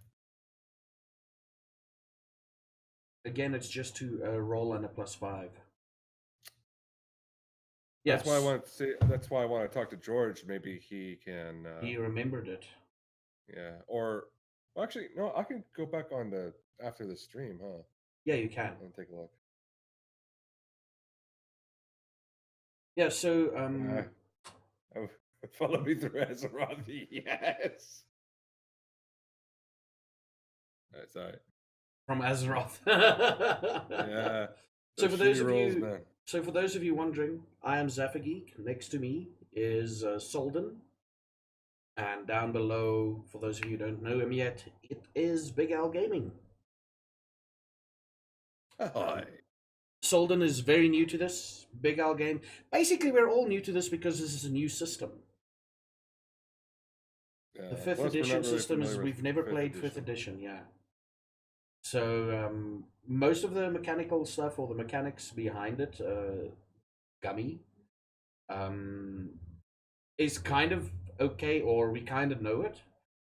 Again, it's just to roll on a +5. Yes. That's why I want to say. That's why I want to talk to George. Maybe he can. He remembered it. Yeah. Or well, actually, no. I can go back on the after the stream, huh? Yeah, you can. And take a look. Yeah. So Follow me through Azeroth. Yes. That's all right. from Azeroth. Yeah. So for those of rolls, you, man. so for those of you wondering, I am Zaffageek. Next to me is Solden, and down below, for those of you who don't know him yet, it is Big Al Gaming. Hi. Solden is very new to this. Big Al Game. Basically, we're all new to this because this is a new system. The 5th plus we're not edition really system is familiar with we've never fifth played 5th edition, yeah. So most of the mechanical stuff or the mechanics behind it, gummy, is kind of okay, or we kind of know it,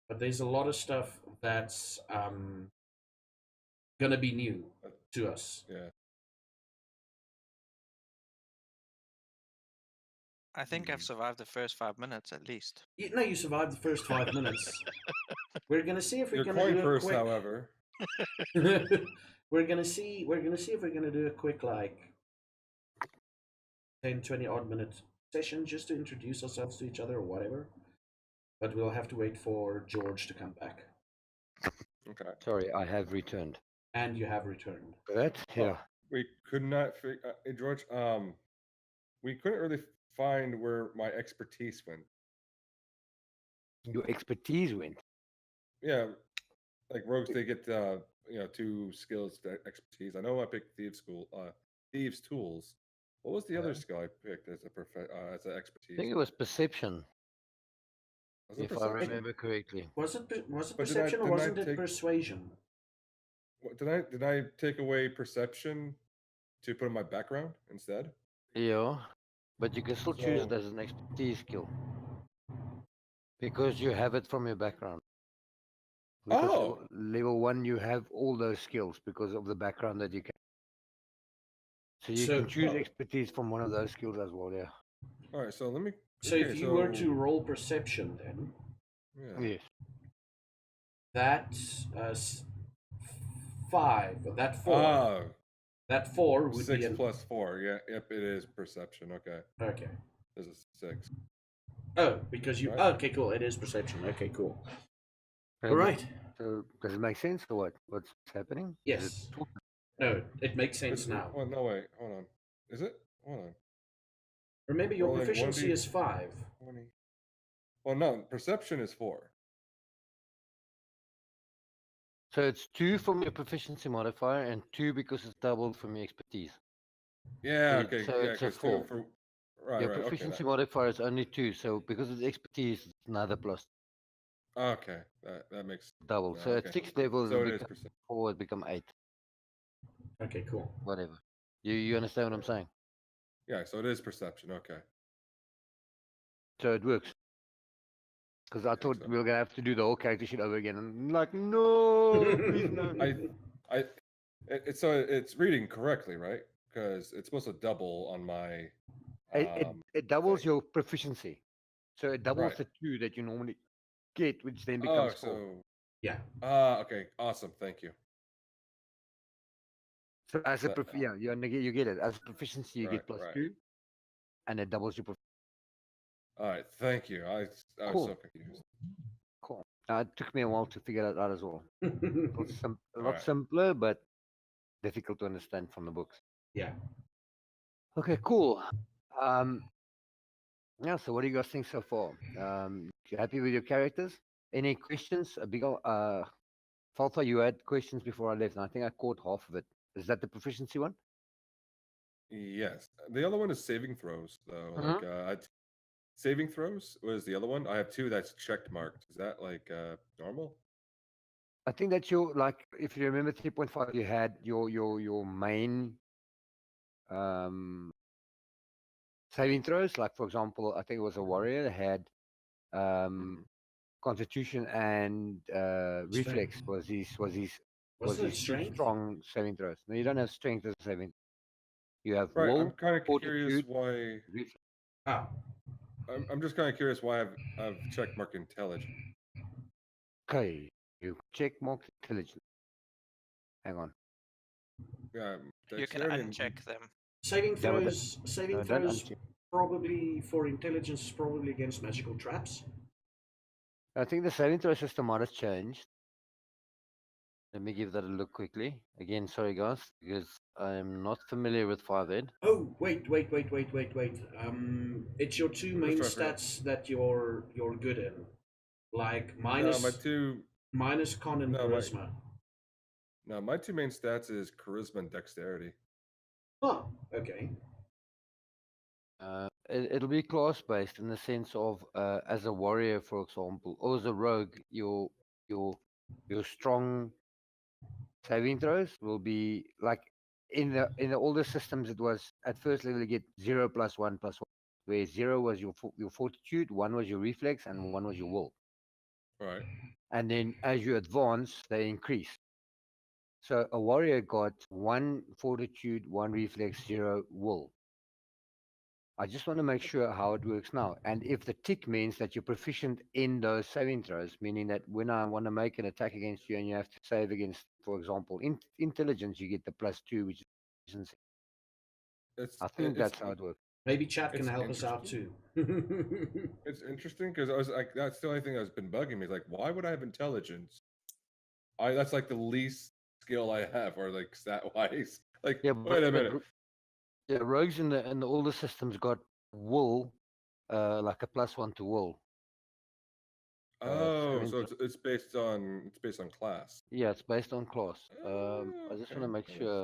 but there's a lot of stuff that's gonna be new to us. Yeah. I think I've survived the first 5 minutes at least. No, you survived the first 5 minutes. We're gonna see if we're Your gonna coin do a purse, quick. however. We're gonna see if we're gonna do a quick, like, 10-20 odd minute session just to introduce ourselves to each other or whatever. But we'll have to wait for George to come back. Okay. Sorry, I have returned. And you have returned. That, yeah. We could not figure. Hey, George. We couldn't really find where my expertise went. Your expertise went. Yeah, like rogues, they get 2 skills to expertise. I know I picked thieves tools. What was the other skill I picked as as an I expertise? think it was perception, Was it if I perception? remember correctly. Was it But perception or didn't I wasn't it take- persuasion? Did I take away perception to put in my background instead? Yeah, but you can still choose it So- as an expertise skill because you have it from your background. Because Oh! level 1, you have all those skills because of the background that you can. So you So- can choose expertise from one of those skills as well. Yeah. All right, so let me. So okay, if you were to roll perception, then yeah. Yes. that 5, that 4, Ah, that 4 would 6 be an, plus 4. Yeah, yep, it is perception. Okay, okay. this is 6. Oh, because you. Right. Okay, cool. It is perception. Okay, cool. So All right. So does it make sense or what? What's happening? Is it Yes. No, it makes sense now. Well, no, wait, hold on. Is it? Hold on. Remember, your rolling proficiency 1d. is 5. 20. Well, no, perception is 4. So it's 2 from your proficiency modifier and 2 because it's doubled from your expertise. Yeah. It- Okay. so Yeah. it's a Okay. So 4. for right. Your Right. Okay. proficiency modifier is only 2, so because it's expertise, it's another plus Okay. That makes double. Yeah, So okay. at 6 levels, So it it is becomes perception. 4, it become 8, Okay, cool. whatever. You understand what I'm saying? Yeah. So it is perception. Okay. So it works. Because I thought so. we were gonna have to do the whole character shit over again. And I'm like, no, please no. So it's reading correctly, right? Because it's supposed to double on my. It doubles thing. your proficiency. So it doubles Right. the 2 that you normally get, which then Oh, becomes 4. so Yeah. okay, awesome, thank you. So as a So, yeah, you get it. As a proficiency, you right, get plus right. 2, and it doubles your All right, thank you. I was so Cool. confused. Cool. It took me a while to figure that out as well. A All lot right. simpler, but difficult to understand from the books. Yeah. Okay, cool. Um, yeah. So, what do you guys think so far? You happy with your characters? Any questions? Falfa, you had questions before I left, and I think I caught half of it. Is that the proficiency one? Yes. The other one is saving throws, though. Mhm. Saving throws was the other one. I have two that's checked marked. Is that like normal? I think that you like, if you remember 3.5, you had your main um saving throws. Like for example, I think it was a warrior that had um Mhm. constitution and reflex Strength. was Wasn't it his two strength? strong saving throws. No, you don't have strength as a saving. You have Right. I'm will, kind of curious fortitude, why. reflex. Ah, I'm just kind of curious why I've check mark intelligence. Okay, you check mark intelligence. Hang on. Yeah, You can dexterity and uncheck them. saving Yeah, but throws. Saving no, don't throws. uncheck. Probably for intelligence. Probably against magical traps. I think the saving throw system might have changed. Let me give that a look quickly. Again, sorry guys, because I'm not familiar with 5 ed. Oh, wait. It's your two I'm just main trying to figure. stats that you're good in, like No, my minus two. minus con and No, my charisma. no, my two main stats is charisma and dexterity. Oh, okay. It'll be class based in the sense of as a warrior, for example, or as a rogue, your your strong saving throws will be like in the older systems. It was at first level you get 0 + 1 + 1, where 0 was your fortitude, 1 was your reflex, and 1 was your will. Right. And then as you advance, they increase. So a warrior got 1 fortitude, 1 reflex, 0 will. I just want to make sure how it works now. And if the tick means that you're proficient in those saving throws, meaning that when I want to make an attack against you and you have to save against, for example, intelligence, you get the +2, which is proficiency. It's I it- think it's that's how it works. Maybe chat can it's help us out interesting. too. It's interesting because I was like, that's the only thing that's been bugging me. Is like, why would I have intelligence? That's like the least skill I have, or like stat wise. Like, Yeah, wait a but minute. yeah, rogues in the older systems got will, like a +1 to will. Oh, Saving so throw. it's based on class. Yeah, it's based on class. I just want Okay, to make sure.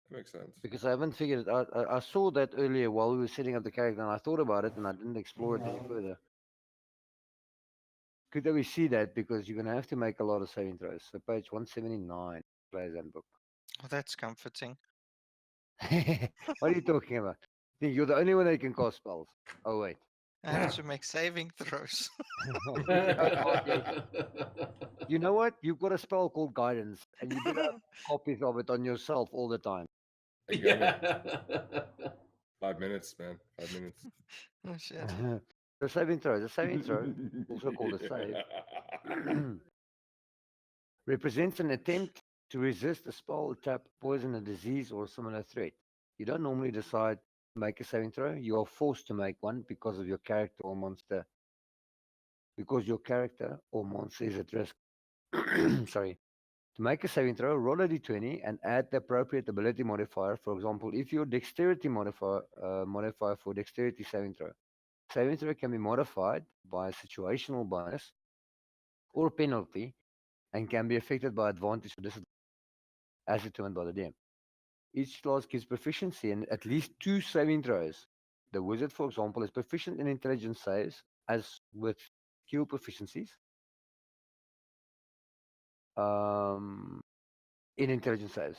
that makes sense. Because I haven't figured it out. I saw that earlier while we were setting up the character, and I thought about it, and I didn't explore it any further. Good that we see that because you're gonna have to make a lot of saving throws. So page 179, player's handbook. Oh, that's comforting. What are you talking about? Think you're the only one that can cast spells. Oh wait. I have to make saving throws. Oh god, yes. You know what? You've got a spell called guidance, and you better have copies of it on yourself all the time. I got it. Yeah. 5 minutes, man. 5 minutes. Oh shit. The saving throw. The saving throw, also called a save, represents an attempt to resist a spell, a trap, poison, a disease, or a similar threat. You don't normally decide to make a saving throw. You are forced to make one because of your character or monster. Because your character or monster is at risk. Sorry. To make a saving throw, roll a d20 and add the appropriate ability modifier. For example, if your dexterity modifier for dexterity saving throw can be modified by a situational bonus or penalty and can be affected by advantage or disadvantage as determined by the DM. Each class gives proficiency in at least 2 saving throws. The wizard, for example, is proficient in intelligence saves, as with skill proficiencies. In intelligence saves,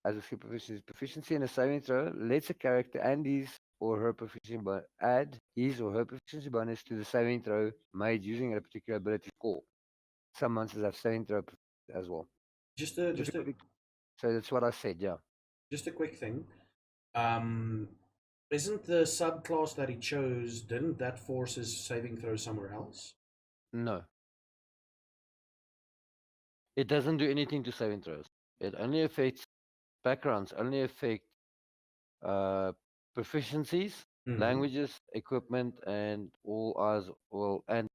as with skill proficiency in a saving throw lets a character and his or her proficiency add his or her proficiency bonus to the saving throw made using a particular ability score. Some monsters have saving throw as well. just a just a Difficulty. So that's what I said. Yeah. just a quick thing. Um, isn't the subclass that he chose? Didn't that force his saving throw somewhere else? No, it doesn't do anything to saving throws. It only affects backgrounds only affect uh, proficiencies, Mhm. languages, equipment, and all others. Well, and